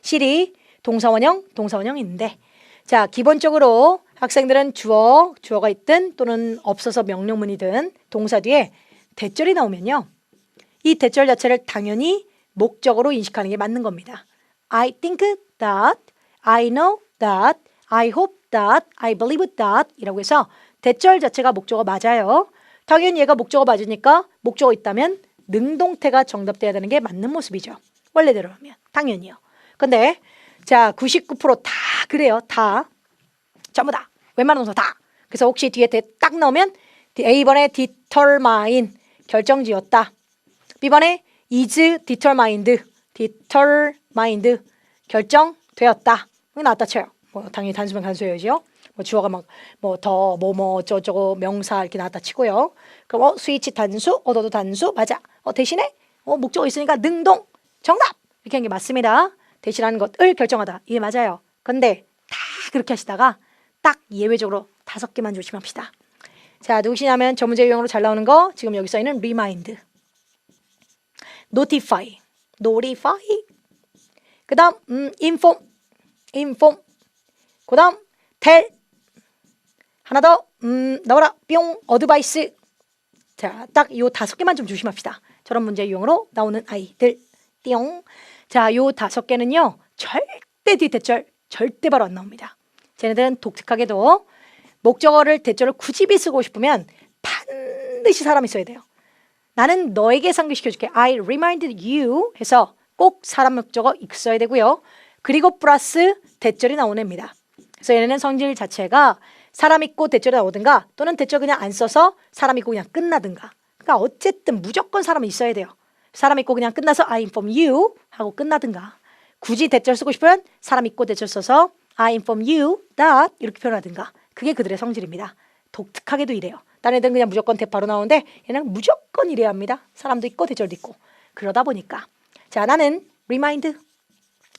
C이 동사 원형이 있는데 자, 기본적으로 학생들은 주어가 있든 또는 없어서 명령문이든 동사 뒤에 대절이 나오면요. 이 대절 자체를 당연히 목적어로 인식하는 게 맞는 겁니다. I think that, I know that, I hope that, I believe that 이라고 해서 대절 자체가 목적어 맞아요. 당연히 얘가 목적어 맞으니까 목적어 있다면 능동태가 정답돼야 되는 게 맞는 모습이죠. 원래대로 하면 당연히요. 근데 자 99% 다 그래요. 다 전부 다 웬만한 동사 다. 그래서 혹시 뒤에 딱 나오면 A번에 determine 결정지었다. B번에 is determined 결정되었다. 이거 나왔다 쳐요. 뭐 당연히 단수면 단수여야죠. 뭐 주어가 막 뭐 더 뭐뭐 어쩌고 명사 이렇게 나왔다 치고요. 그럼 스위치 단수, 너도 단수 맞아. 대신에 목적어 있으니까 능동 정답 이렇게 한 게 맞습니다. 대신하는 것을 결정하다 이게 맞아요. 근데 다 그렇게 하시다가 딱 예외적으로 5개만 조심합시다. 자, 누구시냐면 저 문제 유형으로 잘 나오는 거 지금 여기 써 있는 remind, notify, 그 다음 inform, 그 다음 tell, 하나 더 나와라 뿅 advice. 자, 딱 요 5개만 좀 조심합시다. 저런 문제 유형으로 나오는 아이들 띵. 자, 요 5개는요 절대 뒤대절 절대 바로 안 나옵니다. 쟤네들은 독특하게도 목적어를 대절을 굳이 쓰고 싶으면 반드시 사람이 있어야 돼요. 나는 너에게 상기시켜줄게. I reminded you 해서 꼭 사람 목적어 있어야 되고요. 그리고 플러스 대절이 나오는 애입니다. 그래서 얘네는 성질 자체가 사람 있고 대절이 나오든가 또는 대절 그냥 안 써서 사람 있고 그냥 끝나든가. 그러니까 어쨌든 무조건 사람이 있어야 돼요. 사람 있고 그냥 끝나서 I inform you 하고 끝나든가. 굳이 대절 쓰고 싶으면 사람 있고 대절 써서 I inform you that 이렇게 표현하든가. 그게 그들의 성질입니다. 독특하게도 이래요. 다른 애들은 그냥 무조건 대파로 나오는데 얘는 무조건 이래야 합니다. 사람도 있고 대절도 있고. 그러다 보니까 자, 나는 remind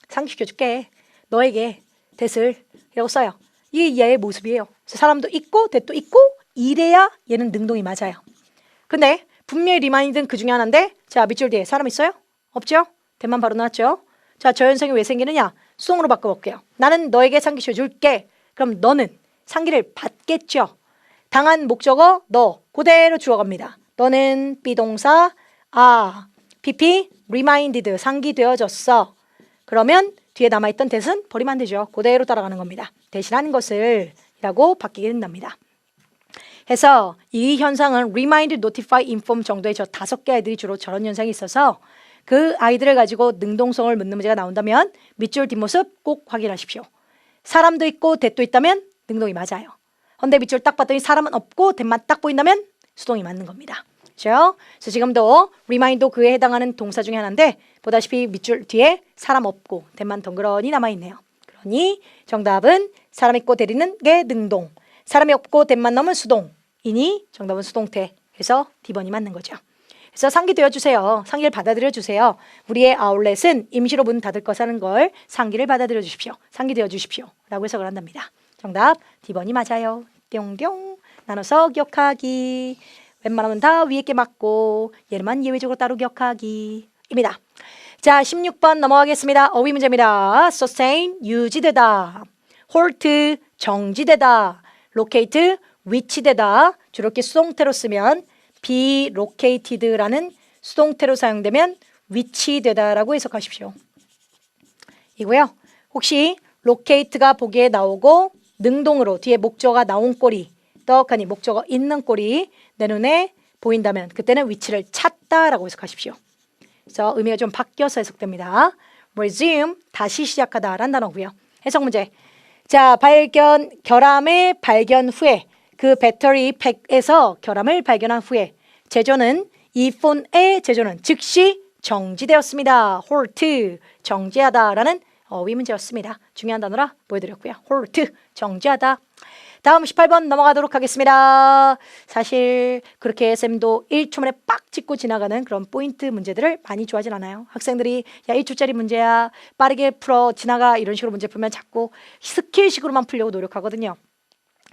상기시켜줄게. 너에게 대을 이라고 써요. 이게 얘의 모습이에요. 사람도 있고 대도 있고 이래야 얘는 능동이 맞아요. 근데 분명히 remind는 그 중에 하나인데 자, 밑줄 뒤에 사람 있어요? 없죠? 대만 바로 나왔죠? 자, 저 현상이 왜 생기느냐? 수동으로 바꿔볼게요. 나는 너에게 상기시켜줄게. 그럼 너는 상기를 받겠죠. 당한 목적어 너 그대로 주어갑니다. 너는 비동사 PP reminded 상기되어졌어. 그러면 뒤에 남아있던 대신 버리면 안 되죠. 그대로 따라가는 겁니다. 대신하는 것을 이라고 바뀌게 된답니다. 해서 이 현상은 remind, notify, inform 정도의 저 5개 아이들이 주로 저런 현상이 있어서 그 아이들을 가지고 능동성을 묻는 문제가 나온다면 밑줄 뒷모습 꼭 확인하십시오. 사람도 있고 대도 있다면 능동이 맞아요. 근데 밑줄 딱 봤더니 사람은 없고 대만 딱 보인다면 수동이 맞는 겁니다. 그렇죠? 그래서 지금도 remind도 그에 해당하는 동사 중에 하나인데 보다시피 밑줄 뒤에 사람 없고 대만 덩그러니 남아있네요. 그러니 정답은 사람 있고 대리는 게 능동, 사람이 없고 대만 넘은 수동이니 정답은 수동태. 그래서 D번이 맞는 거죠. 그래서 상기되어 주세요. 상기를 받아들여 주세요. 우리의 아울렛은 임시로 문 닫을 것하는 걸 상기를 받아들여 주십시오. 상기되어 주십시오. 라고 해석을 한답니다. 정답 D번이 맞아요. 뿅뿅. 나눠서 기억하기. 웬만하면 다 위에 게 맞고 얘만 예외적으로 따로 기억하기 입니다. 자, 16번 넘어가겠습니다. 어휘 문제입니다. sustain 유지되다, halt 정지되다, locate 위치되다. 주로 이렇게 수동태로 쓰면 be located라는 수동태로 사용되면 위치되다라고 해석하십시오. 이고요. 혹시 locate가 보기에 나오고 능동으로 뒤에 목적어가 나온 꼴이 떡하니 목적어 있는 꼴이 내 눈에 보인다면 그때는 위치를 찾다라고 해석하십시오. 그래서 의미가 좀 바뀌어서 해석됩니다. resume 다시 시작하다라는 단어고요. 해석 문제. 자, 결함의 발견 후에 그 배터리 팩에서 결함을 발견한 후에 제조는 이 폰의 제조는 즉시 정지되었습니다. halt 정지하다라는 어휘 문제였습니다. 중요한 단어라 보여드렸고요. halt 정지하다. 다음 18번 넘어가도록 하겠습니다. 사실 그렇게 쌤도 1초 만에 빡 짚고 지나가는 그런 포인트 문제들을 많이 좋아하진 않아요. 학생들이 야 1초짜리 문제야 빠르게 풀어 지나가 이런 식으로 문제 풀면 자꾸 스킬식으로만 풀려고 노력하거든요.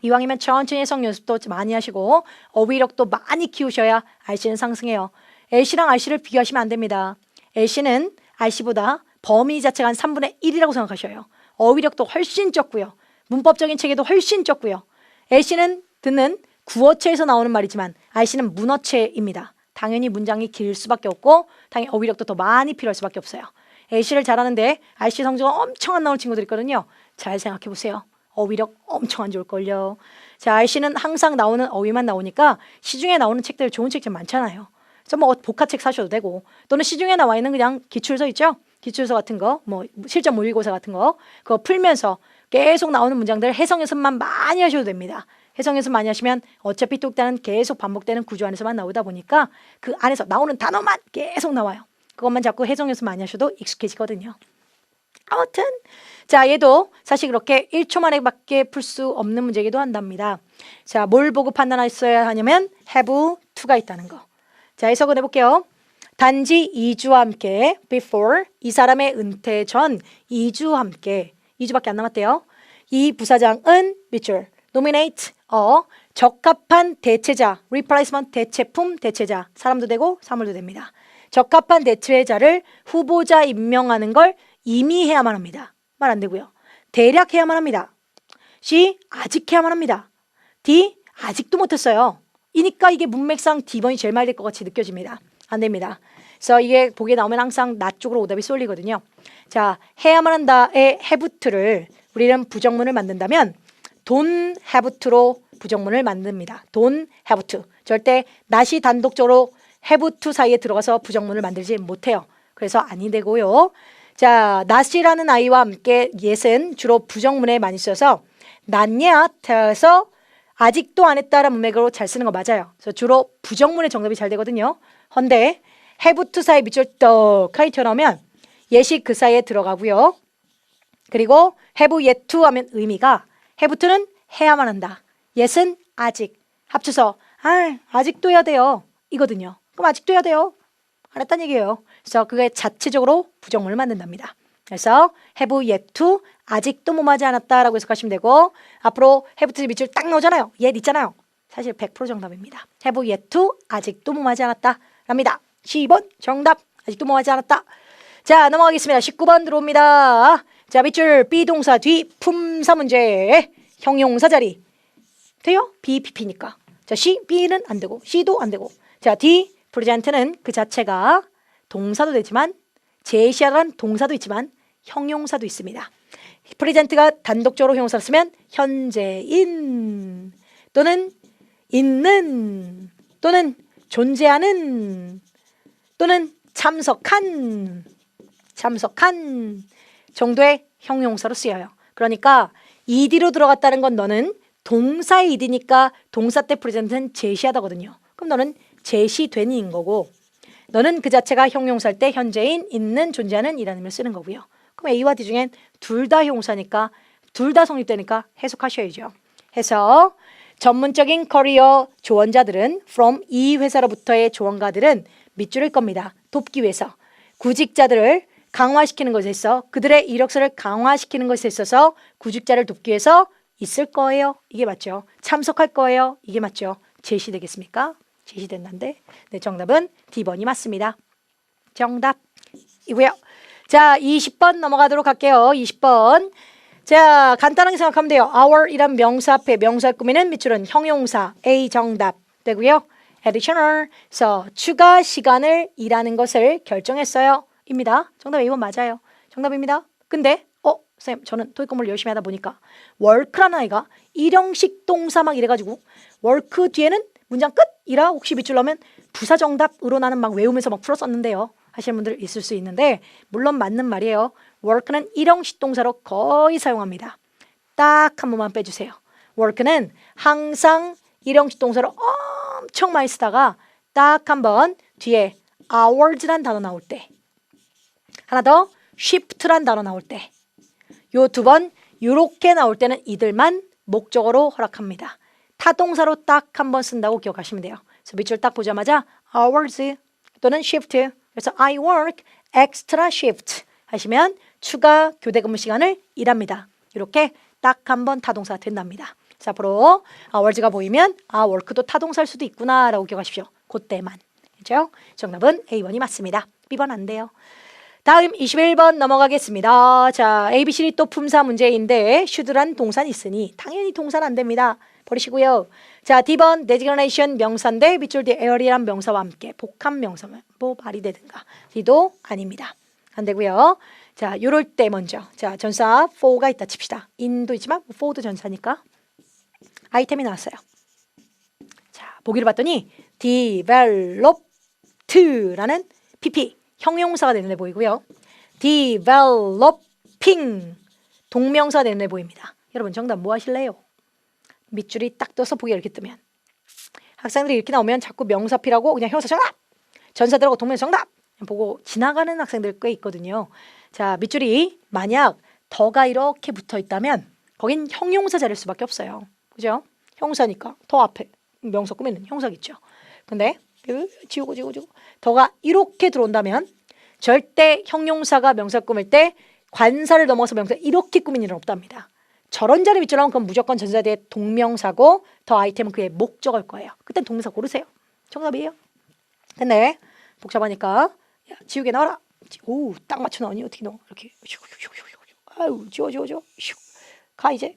이왕이면 천천히 해석 연습도 많이 하시고 어휘력도 많이 키우셔야 RC는 상승해요. LC랑 RC를 비교하시면 안 됩니다. LC는 RC보다 범위 자체가 한 3분의 1이라고 생각하셔요. 어휘력도 훨씬 적고요. 문법적인 체계도 훨씬 적고요. LC는 듣는 구어체에서 나오는 말이지만 RC는 문어체입니다. 당연히 문장이 길 수밖에 없고 당연히 어휘력도 더 많이 필요할 수밖에 없어요. LC를 잘하는데 RC 성적은 엄청 안 나오는 친구들 있거든요. 잘 생각해 보세요. 어휘력 엄청 안 좋을걸요. 자, RC는 항상 나오는 어휘만 나오니까 시중에 나오는 책들 좋은 책들 많잖아요. 그래서 뭐 복화책 사셔도 되고 또는 시중에 나와 있는 그냥 기출서 있죠? 기출서 같은 거, 뭐 실전 모의고사 같은 거 그거 풀면서 계속 나오는 문장들 해석 연습만 많이 하셔도 됩니다. 해석 연습 많이 하시면 어차피 뚝딱은 계속 반복되는 구조 안에서만 나오다 보니까 그 안에서 나오는 단어만 계속 나와요. 그것만 자꾸 해석 연습 많이 하셔도 익숙해지거든요. 아무튼 자, 얘도 사실 그렇게 1초 만에 밖에 풀 수 없는 문제이기도 한답니다. 자, 뭘 보고 판단했어야 하냐면 have to가 있다는 거. 자, 해석을 해볼게요. 단지 2주와 함께 before 이 사람의 은퇴 전 2주 함께 2주밖에 안 남았대요. 이 부사장은 밑줄 nominate 적합한 대체자 replacement 대체품 대체자 사람도 되고 사물도 됩니다. 적합한 대체자를 후보자 임명하는 걸 이미 해야만 합니다. 말 안 되고요. 대략 해야만 합니다. C 아직 해야만 합니다. D 아직도 못했어요. 이니까 이게 문맥상 D번이 제일 많이 될 것 같이 느껴집니다. 안 됩니다. 그래서 이게 보기에 나오면 항상 나 쪽으로 오답이 쏠리거든요. 자, 해야만 한다의 have to를 우리는 부정문을 만든다면 don't have to로 부정문을 만듭니다. don't have to. 절대 not이 단독적으로 have to 사이에 들어가서 부정문을 만들지 못해요. 그래서 아니 되고요. 자, not이라는 아이와 함께 yes은 주로 부정문에 많이 써서 not yet에서 아직도 안 했다라는 문맥으로 잘 쓰는 거 맞아요. 그래서 주로 부정문의 정답이 잘 되거든요. 헌데 have to 사이 밑줄 떡하니 튀어나오면 yes이 그 사이에 들어가고요. 그리고 have yet to 하면 의미가 have to는 해야만 한다. yes은 아직. 합쳐서 아직도 해야 돼요. 이거든요. 그럼 아직도 해야 돼요. 안 했다는 얘기예요. 그래서 그게 자체적으로 부정문을 만든답니다. 그래서 have yet to 아직도 몸하지 않았다라고 해석하시면 되고 앞으로 have to 밑줄 딱 나오잖아요. yet 있잖아요. 사실 100% 정답입니다. have yet to 아직도 몸하지 않았다 랍니다. 12번 정답 아직도 몸하지 않았다. 자, 넘어가겠습니다. 19번 들어옵니다. 자, 밑줄 비동사 뒤 품사 문제 형용사 자리 돼요? B, PP니까. 자, C, B는 안 되고 C도 안 되고. 자, D, present는 그 자체가 동사도 되지만 제시하라는 동사도 있지만 형용사도 있습니다. present가 단독적으로 형용사를 쓰면 현재인 또는 있는 또는 존재하는 또는 참석한 정도의 형용사로 쓰여요. 그러니까 ed로 들어갔다는 건 너는 동사의 ed니까 동사 때 present는 제시하다거든요. 그럼 너는 제시된인 거고 너는 그 자체가 형용사일 때 현재인, 있는, 존재하는 이라는 의미를 쓰는 거고요. 그럼 A와 D 중엔 둘 다 형용사니까 둘 다 성립되니까 해석하셔야죠. 해서 전문적인 커리어 조언자들은 from 이 회사로부터의 조언가들은 밑줄일 겁니다. 돕기 위해서 구직자들을 강화시키는 것에 있어 그들의 이력서를 강화시키는 것에 있어서 구직자를 돕기 위해서 있을 거예요. 이게 맞죠. 참석할 거예요. 이게 맞죠. 제시되겠습니까? 제시된다는데 네, 정답은 D번이 맞습니다. 정답이고요. 자, 20번 넘어가도록 할게요. 20번. 자, 간단하게 생각하면 돼요. hour이란 명사 앞에 명사를 꾸미는 밑줄은 형용사 A 정답 되고요. additional, 추가 시간을 일하는 것을 결정했어요. 입니다. 정답 A번 맞아요. 정답입니다. 근데 선생님 저는 토익 공부를 열심히 하다 보니까 work라는 아이가 일형식 동사 막 이래가지고 work 뒤에는 문장 끝이라 혹시 밑줄 넣으면 부사 정답으로 나는 막 외우면서 막 풀었었는데요. 하시는 분들 있을 수 있는데 물론 맞는 말이에요. work는 일형식 동사로 거의 사용합니다. 딱 한 번만 빼주세요. work는 항상 일형식 동사로 엄청 많이 쓰다가 딱 한 번 뒤에 hours란 단어 나올 때 하나 더 shift란 단어 나올 때 요 두 번 요렇게 나올 때는 이들만 목적어로 허락합니다. 타동사로 딱 한 번 쓴다고 기억하시면 돼요. 그래서 밑줄 딱 보자마자 hours 또는 shift 그래서 I work extra shift 하시면 추가 교대 근무 시간을 일합니다. 이렇게 딱 한 번 타동사가 된답니다. 자, 앞으로 hours가 보이면 work도 타동사일 수도 있구나 라고 기억하십시오. 그때만. 그렇죠? 정답은 A번이 맞습니다. B번 안 돼요. 다음 21번 넘어가겠습니다. 자, ABCD 또 품사 문제인데 should란 동사는 있으니 당연히 동사는 안 됩니다. 버리시고요. 자, D번 designation 명사인데 밑줄 뒤에 area란 명사와 함께 복합 명사만 뭐 말이 되든가. D도 아닙니다. 안 되고요. 자, 요럴 때 먼저 자, 전사 for가 있다 칩시다. in도 있지만 for도 전사니까 아이템이 나왔어요. 자, 보기를 봤더니 developed라는 PP 형용사가 되는 애 보이고요. developing 동명사가 되는 애 보입니다. 여러분 정답 뭐 하실래요? 밑줄이 딱 떠서 보기가 이렇게 뜨면 학생들이 이렇게 나오면 자꾸 명사피라고 그냥 형용사 정답! 전사 들어가고 동명사 정답! 보고 지나가는 학생들 꽤 있거든요. 자, 밑줄이 만약 더가 이렇게 붙어 있다면 거긴 형용사 자리일 수밖에 없어요. 그죠? 형사니까 더 앞에 명사 꾸미는 형사겠죠. 근데 지우고 더가 이렇게 들어온다면 절대 형용사가 명사 꾸밀 때 관사를 넘어서 명사 이렇게 꾸미는 일은 없답니다. 저런 자리 밑줄 나오면 그건 무조건 전사 뒤에 동명사고 더 아이템은 그의 목적어일 거예요. 그땐 동명사 고르세요. 정답이에요. 근데 복잡하니까 야, 지우개 나와라. 오, 딱 맞춰 나오니 어떻게 넣어? 이렇게 아유, 지워. 가 이제.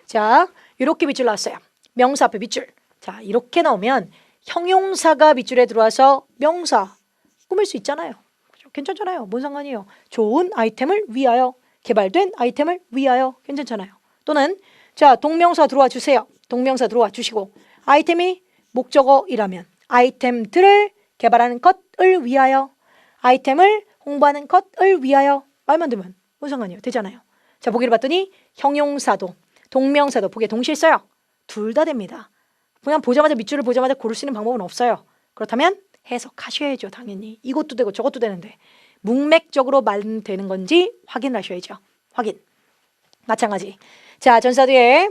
자, 이렇게 밑줄 나왔어요. 명사 앞에 밑줄. 자, 이렇게 나오면 형용사가 밑줄에 들어와서 명사 꾸밀 수 있잖아요. 그렇죠? 괜찮잖아요. 뭔 상관이에요. 좋은 아이템을 위하여, 개발된 아이템을 위하여 괜찮잖아요. 또는 자, 동명사 들어와 주세요. 동명사 들어와 주시고 아이템이 목적어이라면 아이템들을 개발하는 것을 위하여, 아이템을 홍보하는 것을 위하여 말만 들면 뭔 상관이에요. 되잖아요. 자, 보기를 봤더니 형용사도 동명사도 보기에 동시에 써요. 둘 다 됩니다. 그냥 보자마자 밑줄을 보자마자 고를 수 있는 방법은 없어요. 그렇다면 해석하셔야죠. 당연히. 이것도 되고 저것도 되는데 문맥적으로 말되는 건지 확인하셔야죠. 확인. 마찬가지. 자, 전사 뒤에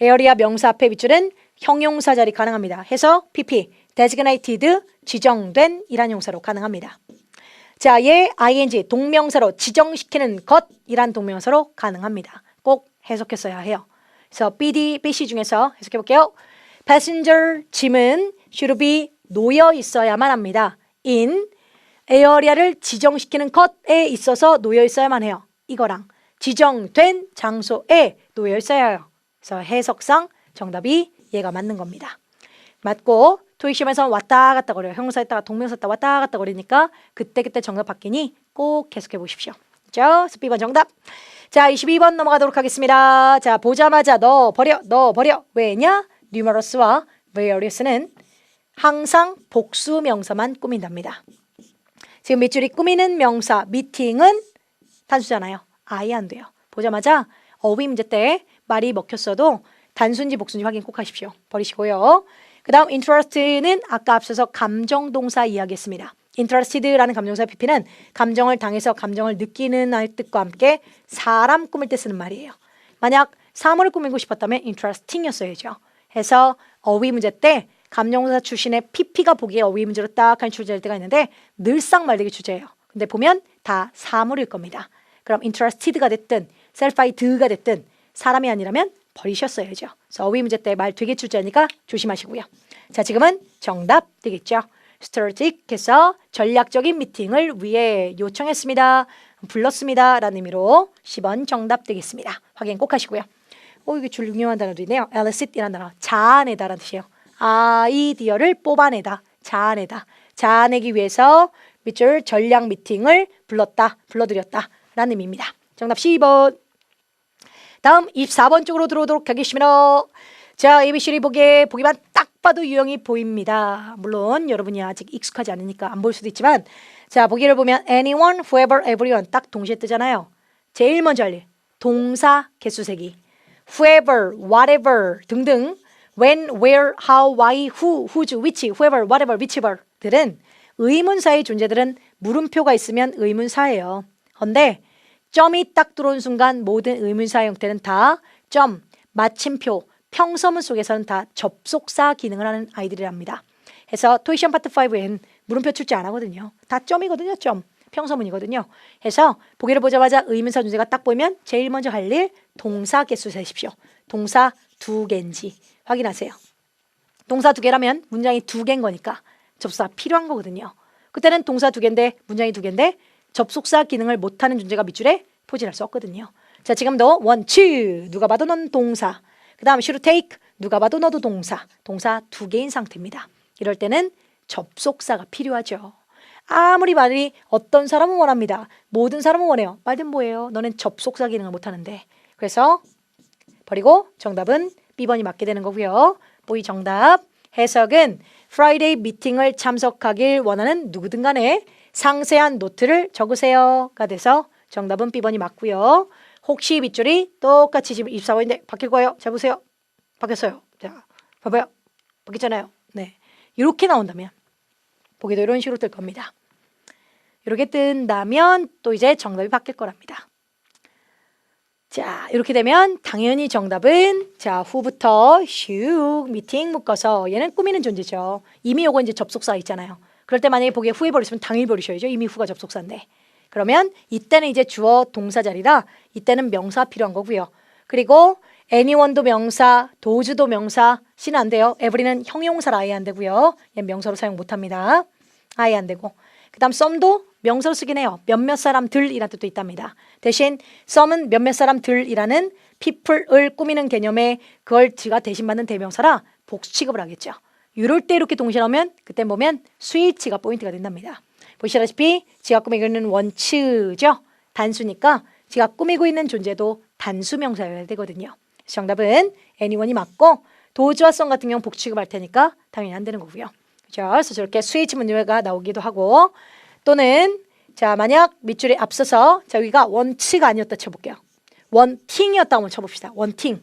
에어리아 명사 앞에 밑줄은 형용사 자리 가능합니다. 해서 PP, designated, 지정된 이란 용사로 가능합니다. 자, 얘 ing, 동명사로 지정시키는 것이란 동명사로 가능합니다. 꼭 해석했어야 해요. 그래서 BD, BC 중에서 해석해 볼게요. passenger, 짐은 should be 놓여 있어야만 합니다. in, 에어리아를 지정시키는 것에 있어서 놓여 있어야만 해요. 이거랑 지정된 장소에 놓여 있어야 해요. 그래서 해석상 정답이 얘가 맞는 겁니다. 맞고 토익 시험에서 왔다 갔다 거려요. 형용사 했다가 동명사 했다가 왔다 갔다 거리니까 그때그때 정답 바뀌니 꼭 해석해 보십시오. 그렇죠? 12번 정답. 자, 22번 넘어가도록 하겠습니다. 자, 보자마자 넣어버려. 왜냐? numerous와 various는 항상 복수 명사만 꾸민답니다. 지금 밑줄이 꾸미는 명사, 미팅은 단수잖아요. 아예 안 돼요. 보자마자 어휘 문제 때 말이 먹혔어도 단수인지 복수인지 확인 꼭 하십시오. 버리시고요. 그 다음 interest는 아까 앞서서 감정동사 이야기했습니다. interested라는 감정사 PP는 감정을 당해서 감정을 느끼는 뜻과 함께 사람 꾸밀 때 쓰는 말이에요. 만약 사물을 꾸미고 싶었다면 interesting이었어야죠. 해서 어휘 문제 때 감정사 출신의 PP가 보기에 어휘 문제로 딱 한 출제할 때가 있는데 늘상 말되기 주제예요. 근데 보면 다 사물일 겁니다. 그럼 interested가 됐든 self-id가 됐든 사람이 아니라면 버리셨어야죠. 그래서 어휘 문제 때 말 되게 출제하니까 조심하시고요. 자, 지금은 정답 되겠죠. strategic해서 전략적인 미팅을 위해 요청했습니다. 불렀습니다. 라는 의미로 10번 정답 되겠습니다. 확인 꼭 하시고요. 이게 중요한 단어도 있네요. elicit이라는 단어. 자아내다라는 뜻이에요. 아이디어를 뽑아내다. 자아내다. 자아내기 위해서 밑줄 전략 미팅을 불러드렸다. 라는 의미입니다. 정답 12번. 다음 24번 쪽으로 들어오도록 하겠습니다. 자, ABC를 보기만 딱 봐도 유형이 보입니다. 물론 여러분이 아직 익숙하지 않으니까 안 볼 수도 있지만 자, 보기를 보면 anyone, whoever, everyone 딱 동시에 뜨잖아요. 제일 먼저 할 일. 동사 개수세기. whoever, whatever 등등 when, where, how, why, who, whose, which, whoever, whatever, whichever들은 의문사의 존재들은 물음표가 있으면 의문사예요. 그런데 점이 딱 들어온 순간 모든 의문사 형태는 다 점, 마침표, 평서문 속에서는 다 접속사 기능을 하는 아이들이랍니다. 해서 토익 시험 파트 5엔 물음표 출제 안 하거든요. 다 점이거든요. 점. 평서문이거든요. 해서 보기를 보자마자 의문사 존재가 딱 보이면 제일 먼저 할 일 동사 개수 세십시오. 동사 2개인지 확인하세요. 동사 2개라면 문장이 2개인 거니까 접속사 필요한 거거든요. 그때는 동사 2개인데 문장이 2개인데 접속사 기능을 못하는 존재가 밑줄에 포진할 수 없거든요. 자, 지금도 want to 누가 봐도 넌 동사, 그 다음 should take 누가 봐도 너도 동사 2개인 상태입니다. 이럴 때는 접속사가 필요하죠. 아무리 말이 어떤 사람은 원합니다. 모든 사람은 원해요. 말든 뭐예요? 너는 접속사 기능을 못하는데. 그래서 버리고 정답은 B번이 맞게 되는 거고요. 보이 정답. 해석은 프라이데이 미팅을 참석하길 원하는 누구든 간에 상세한 노트를 적으세요가 돼서 정답은 B번이 맞고요. 혹시 밑줄이 똑같이 지금 24번인데 바뀔 거예요. 자, 보세요. 바뀌었어요. 자, 봐봐요. 바뀌었잖아요. 네, 이렇게 나온다면 보기도 이런 식으로 뜰 겁니다. 이렇게 뜬다면 또 이제 정답이 바뀔 거랍니다. 자, 이렇게 되면 당연히 정답은 자, 후부터 슉 미팅 묶어서 얘는 꾸미는 존재죠. 이미 요거 이제 접속사 있잖아요. 그럴 때 만약에 보기에 후에 버리시면 당일 버리셔야죠. 이미 후가 접속사인데. 그러면 이때는 이제 주어 동사 자리라 이때는 명사 필요한 거고요. 그리고 anyone도 명사, does도 명사, C는 안 돼요. every는 형용사라 아예 안 되고요. 얘는 명사로 사용 못 합니다. 아예 안 되고. 그 다음 some도 명사로 쓰긴 해요. 몇몇 사람들이라는 뜻도 있답니다. 대신 some은 몇몇 사람들이라는 people을 꾸미는 개념에 그걸 지가 대신 받는 대명사라 복수 취급을 하겠죠. 이럴 때 이렇게 동시에 나오면 그때 보면 스위치가 포인트가 된답니다. 보시다시피 지가 꾸미고 있는 원츠죠. 단수니까 지가 꾸미고 있는 존재도 단수 명사여야 되거든요. 그래서 정답은 anyone이 맞고 does와 some 같은 경우는 복수 취급할 테니까 당연히 안 되는 거고요. 그렇죠? 그래서 저렇게 스위치 문제가 나오기도 하고 또는 자 만약 밑줄에 앞서서 자 여기가 원츠가 아니었다 쳐볼게요. 원팅이었다 한번 쳐봅시다. 원팅.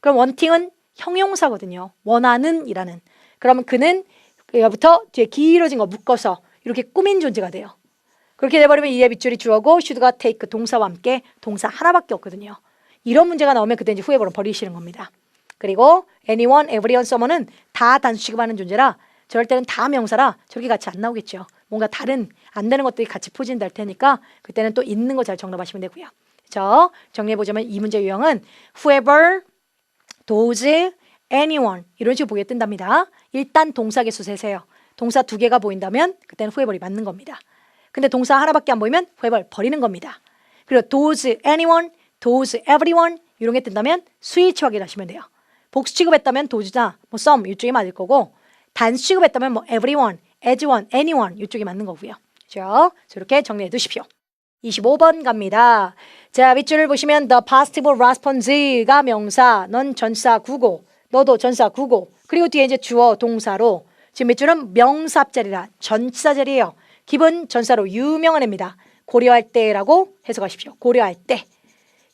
그럼 원팅은 형용사거든요. 원하는 이라는. 그러면 그는 여기부터 뒤에 길어진 거 묶어서 이렇게 꾸민 존재가 돼요. 그렇게 돼버리면 이에 밑줄이 주어고 should가 take 동사와 함께 동사 하나밖에 없거든요. 이런 문제가 나오면 그때 이제 후에 버리시는 겁니다. 그리고 anyone, everyone, someone은 다 단수 취급하는 존재라 저럴 때는 다 명사라 저렇게 같이 안 나오겠죠. 뭔가 다른 안 되는 것들이 같이 포진될 테니까 그때는 또 있는 거 잘 정답하시면 되고요. 그렇죠? 정리해보자면 이 문제 유형은 whoever, does, anyone 이런 식으로 보기에 뜬답니다. 일단 동사 개수 세세요. 동사 2개가 보인다면 그때는 whoever이 맞는 겁니다. 근데 동사 하나밖에 안 보이면 whoever 버리는 겁니다. 그리고 does, anyone, does, everyone 이런 게 뜬다면 스위치 확인하시면 돼요. 복수 취급했다면 does나 뭐 some 이쪽이 맞을 거고 단수 취급했다면 뭐 everyone, as one, anyone 이쪽이 맞는 거고요. 그렇죠? 저렇게 정리해 두십시오. 25번 갑니다. 자, 밑줄을 보시면 the positive response가 명사, 넌 전사 구고, 너도 전사 구고, 그리고 뒤에 이제 주어 동사로 지금 밑줄은 명사 앞자리라 전치사 자리예요. 기분 전사로 유명한 애입니다. 고려할 때라고 해석하십시오. 고려할 때.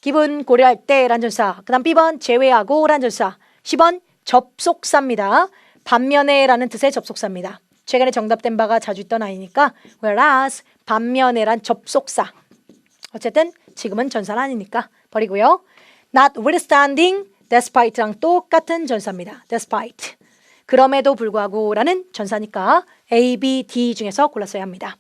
기분 고려할 때란 전사. 그 다음 B번 제외하고 란 전사. 10번 접속사입니다. 반면에라는 뜻의 접속사입니다. 최근에 정답된 바가 자주 있던 아이니까 whereas 반면에란 접속사. 어쨌든 지금은 전사는 아니니까 버리고요. notwithstanding despite랑 똑같은 전사입니다. despite. 그럼에도 불구하고 라는 전사니까 A, B, D 중에서 골랐어야 합니다.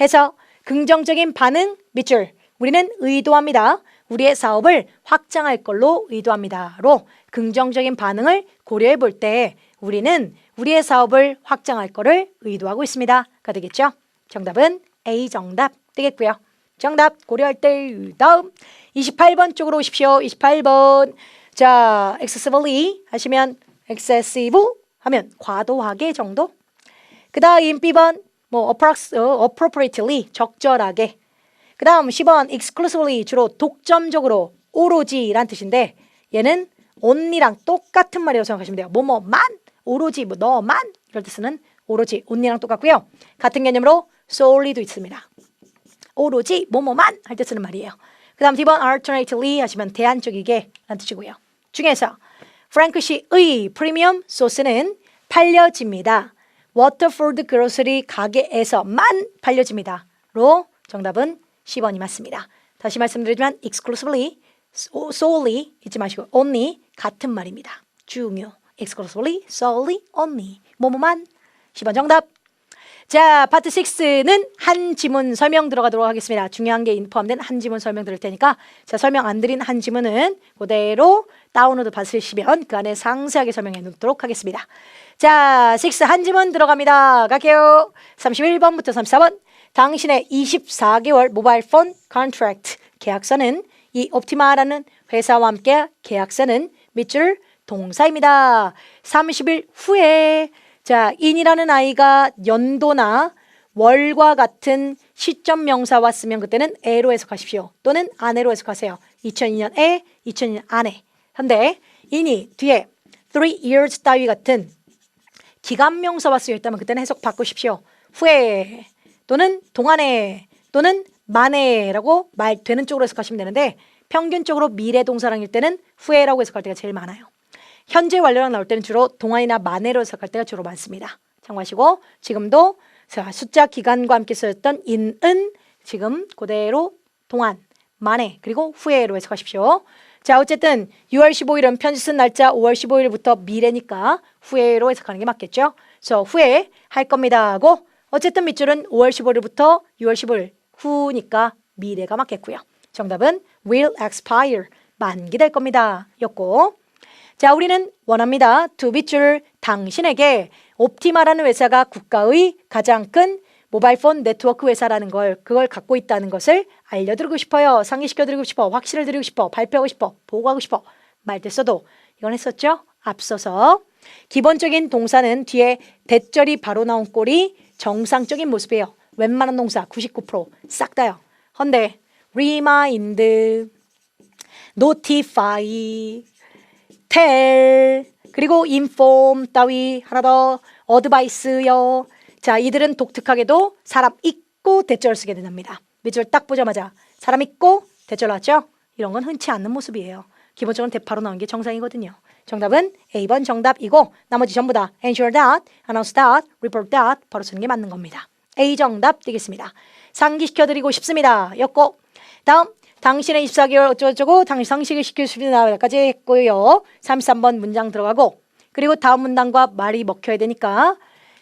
해서 긍정적인 반응 밑줄. 우리는 의도합니다. 우리의 사업을 확장할 걸로 의도합니다.로 긍정적인 반응을 고려해 볼 때 우리는 우리의 사업을 확장할 거를 의도하고 있습니다.가 되겠죠. 정답은 A 정답 되겠고요. 정답 고려할 때 다음 28번 쪽으로 오십시오. 28번. 자, excessively 하시면 excessive 하면 과도하게 정도. 그 다음 B번 뭐 appropriately 적절하게. 그 다음 10번 exclusively 주로 독점적으로 오로지란 뜻인데 얘는 only랑 똑같은 말이라고 생각하시면 돼요. 뭐뭐만 오로지 뭐 너만 이럴 때 쓰는 오로지 only랑 똑같고요. 같은 개념으로 solely도 있습니다. 오로지 뭐뭐만 할 때 쓰는 말이에요. 그 다음 D번 alternately 하시면 대안적이게 라는 뜻이고요. 중에서 프랭크 씨의 프리미엄 소스는 팔려집니다. 워터포드 그로서리 가게에서만 팔려집니다. 로 정답은 10번이 맞습니다. 다시 말씀드리지만 exclusively, solely 잊지 마시고 only 같은 말입니다. 중요. exclusively, solely, only 뭐뭐만 10번 정답. 자, 파트 6는 한 지문 설명 들어가도록 하겠습니다. 중요한 게 포함된 한 지문 설명 들을 테니까 자, 설명 안 드린 한 지문은 그대로 다운로드 받으시면 그 안에 상세하게 설명해 놓도록 하겠습니다. 자, 6 한 지문 들어갑니다. 갈게요. 31번부터 34번. 당신의 24개월 모바일 폰 컨트랙트 계약서는 이 옵티마라는 회사와 함께 계약서는 밑줄 동사입니다. 30일 후에 자, 인이라는 아이가 연도나 월과 같은 시점 명사와 쓰면 그때는 에로 해석하십시오. 또는 안에로 해석하세요. 2002년에, 2002년 안에. 근데 인이 뒤에 3 years 따위 같은 기간 명사와 쓰여 있다면 그때는 해석 바꾸십시오. 후에 또는 동안에 또는 만에라고 말되는 쪽으로 해석하시면 되는데 평균적으로 미래 동사랑일 때는 후에라고 해석할 때가 제일 많아요. 현재 완료랑 나올 때는 주로 동안이나 만에로 해석할 때가 주로 많습니다. 참고하시고 지금도 자, 숫자 기간과 함께 쓰였던 in은 지금 그대로 동안, 만에, 그리고 후에로 해석하십시오. 자, 어쨌든 6월 15일은 편지 쓴 날짜 5월 15일부터 미래니까 후에로 해석하는 게 맞겠죠. 그래서 후에 할 겁니다 하고 어쨌든 밑줄은 5월 15일부터 6월 15일 후니까 미래가 맞겠고요. 정답은 will expire, 만기될 겁니다 였고, 자, 우리는 원합니다. 두 밑줄 당신에게 옵티마라는 회사가 국가의 가장 큰 모바일폰 네트워크 회사라는 걸, 그걸 갖고 있다는 것을 알려드리고 싶어요. 상기시켜드리고 싶어. 확신을 드리고 싶어. 발표하고 싶어. 보고하고 싶어. 말들 써도 이건 했었죠? 앞서서 기본적인 동사는 뒤에 대절이 바로 나온 꼴이 정상적인 모습이에요. 웬만한 동사 99% 싹 다요. 헌데 remind, notify, tell, 그리고 inform 따위 하나 더 advice요. 자, 이들은 독특하게도 사람 있고 대절을 쓰게 된답니다. 밑줄 딱 보자마자 사람 있고 대절 나왔죠? 이런 건 흔치 않는 모습이에요. 기본적으로 대파로 나온 게 정상이거든요. 정답은 A번 정답이고 나머지 전부 다 ensure that, announce that, report that 바로 쓰는 게 맞는 겁니다. A 정답 되겠습니다. 상기시켜드리고 싶습니다. 였고, 다음 당신의 24개월 어쩌고저쩌고 당신 상식을 시켜주십니다까지 했고요. 33번 문장 들어가고, 그리고 다음 문장과 말이 먹혀야 되니까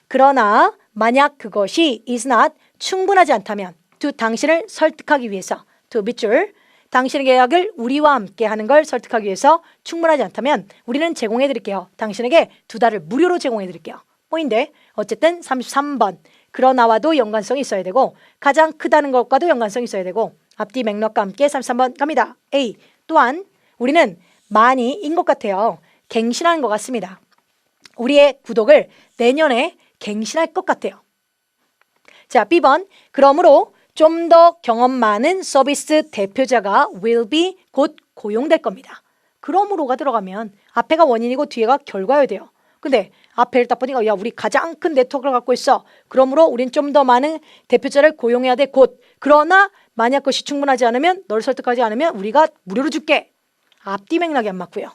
그러나 만약 그것이 is not 충분하지 않다면 당신을 설득하기 위해서 밑줄 당신의 계약을 우리와 함께 하는 걸 설득하기 위해서 충분하지 않다면 우리는 제공해 드릴게요. 당신에게 2달을 무료로 제공해 드릴게요. 뭐인데 어쨌든 33번 그러나와도 연관성이 있어야 되고 가장 크다는 것과도 연관성이 있어야 되고 앞뒤 맥락과 함께 33번 갑니다. A. 또한 우리는 많이인 것 같아요. 갱신하는 것 같습니다. 우리의 구독을 내년에 갱신할 것 같아요. 자, B번 그러므로 좀 더 경험 많은 서비스 대표자가 will be 곧 고용될 겁니다. 그러므로가 들어가면 앞에가 원인이고 뒤에가 결과여야 돼요. 근데 앞에를 딱 보니까 야 우리 가장 큰 네트워크를 갖고 있어. 그러므로 우린 좀 더 많은 대표자를 고용해야 돼 곧. 그러나 만약 그것이 충분하지 않으면 너를 설득하지 않으면 우리가 무료로 줄게. 앞뒤 맥락이 안 맞고요.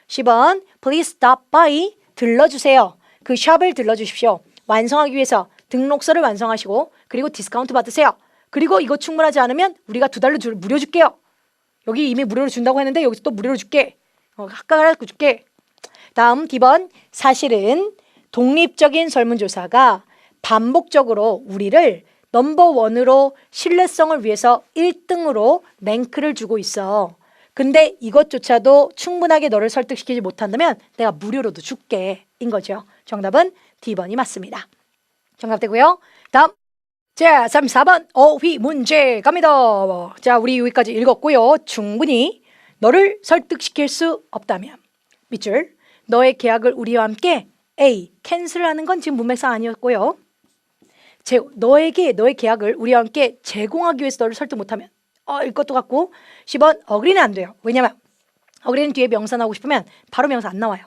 10번 please stop by 들러주세요. 그 샵을 들러주십시오. 완성하기 위해서 등록서를 완성하시고 그리고 디스카운트 받으세요. 그리고 이거 충분하지 않으면 우리가 2달로 무료 줄게요. 여기 이미 무료로 준다고 했는데 여기서 또 무료로 줄게. 학과를 줄게. 다음 D번 사실은 독립적인 설문조사가 반복적으로 우리를 넘버1으로 신뢰성을 위해서 1등으로 랭크를 주고 있어. 근데 이것조차도 충분하게 너를 설득시키지 못한다면 내가 무료로도 줄게 인 거죠. 정답은 D번이 맞습니다. 정답 되고요. 다음 자 34번 어휘 문제 갑니다. 자 우리 여기까지 읽었고요. 충분히 너를 설득시킬 수 없다면 밑줄 너의 계약을 우리와 함께 A. 캔슬하는 건 지금 문맥상 아니었고요. 너의 계약을 우리와 함께 제공하기 위해서 너를 설득 못하면 이것도 같고 10번 어그리는 안 돼요. 왜냐면 어그리는 뒤에 명사 나오고 싶으면 바로 명사 안 나와요.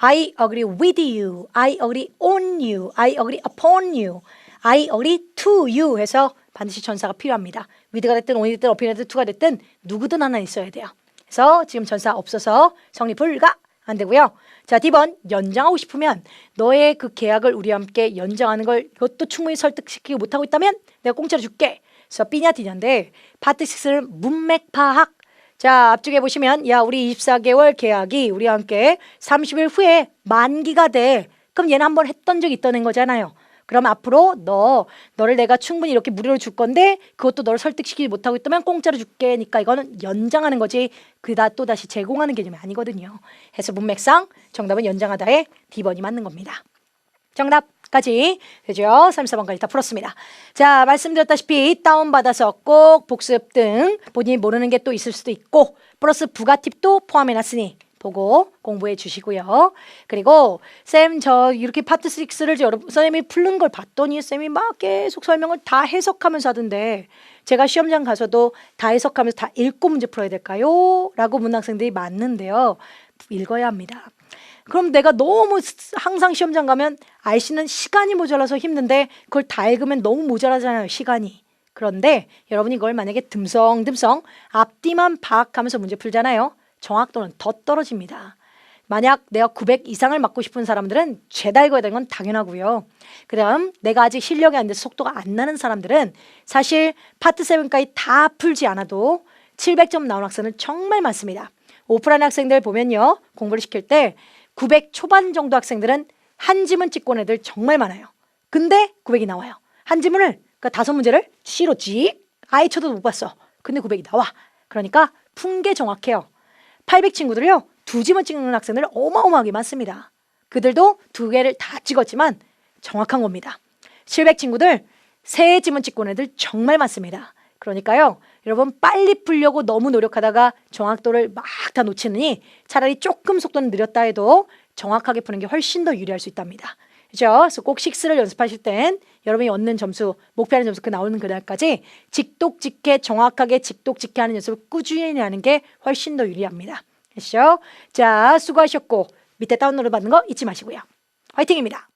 I agree with you, I agree on you, I agree upon you, I agree to you 해서 반드시 전사가 필요합니다. with가 됐든 on이 됐든 up이가 됐든 to가 됐든 누구든 하나 있어야 돼요. 그래서 지금 전사 없어서 성립 불가 안 되고요. 자, D번 연장하고 싶으면 너의 그 계약을 우리와 함께 연장하는 걸 이것도 충분히 설득시키지 못하고 있다면 내가 공짜로 줄게. 그래서 B냐 D냐인데 파트 6는 문맥 파악. 자, 앞쪽에 보시면 야 우리 24개월 계약이 우리와 함께 30일 후에 만기가 돼. 그럼 얘는 한번 했던 적이 있다는 거잖아요. 그럼 앞으로 너를 내가 충분히 이렇게 무료로 줄 건데 그것도 너를 설득시키지 못하고 있다면 공짜로 줄게니까 이거는 연장하는 거지 그다 또 다시 제공하는 개념이 아니거든요. 해서 문맥상 정답은 연장하다에 D번이 맞는 겁니다. 정답까지 되죠. 34번까지 다 풀었습니다. 자, 말씀드렸다시피 다운받아서 꼭 복습 등 본인이 모르는 게 또 있을 수도 있고 플러스 부가 팁도 포함해놨으니 보고 공부해 주시고요. 그리고 쌤 저 이렇게 파트 6를 쌤이 풀는 걸 봤더니 쌤이 막 계속 설명을 다 해석하면서 하던데 제가 시험장 가서도 다 해석하면서 다 읽고 문제 풀어야 될까요? 라고 문학생들이 많는데요. 읽어야 합니다. 그럼 내가 너무 항상 시험장 가면 알씨는 시간이 모자라서 힘든데 그걸 다 읽으면 너무 모자라잖아요. 시간이. 그런데 여러분이 이걸 만약에 듬성듬성 앞뒤만 파악하면서 문제 풀잖아요. 정확도는 더 떨어집니다. 만약 내가 900 이상을 맞고 싶은 사람들은 죄다 읽어야 되는 건 당연하고요. 그다음 내가 아직 실력이 안 돼서 속도가 안 나는 사람들은 사실 파트 7까지 다 풀지 않아도 700점 나온 학생은 정말 많습니다. 오프라인 학생들 보면요. 공부를 시킬 때 900 초반 정도 학생들은 한 지문 찍고 온 애들 정말 많아요. 근데 900이 나와요. 한 지문을, 그러니까 5문제를 C로 찍, 아예 쳐도 못 봤어. 근데 900이 나와. 그러니까 푼 게 정확해요. 800 친구들요. 2지문 찍는 학생들 어마어마하게 많습니다. 그들도 2개를 다 찍었지만 정확한 겁니다. 700 친구들 3지문 찍고 온 애들 정말 많습니다. 그러니까요. 여러분 빨리 풀려고 너무 노력하다가 정확도를 막 다 놓치느니 차라리 조금 속도는 느렸다 해도 정확하게 푸는 게 훨씬 더 유리할 수 있답니다. 그죠? 그래서 꼭 6를 연습하실 땐 여러분이 얻는 점수, 목표하는 점수 그 나오는 그날까지 직독직해 정확하게 직독직해 하는 연습을 꾸준히 하는 게 훨씬 더 유리합니다. 그렇죠? 자, 수고하셨고 밑에 다운로드 받는 거 잊지 마시고요. 화이팅입니다.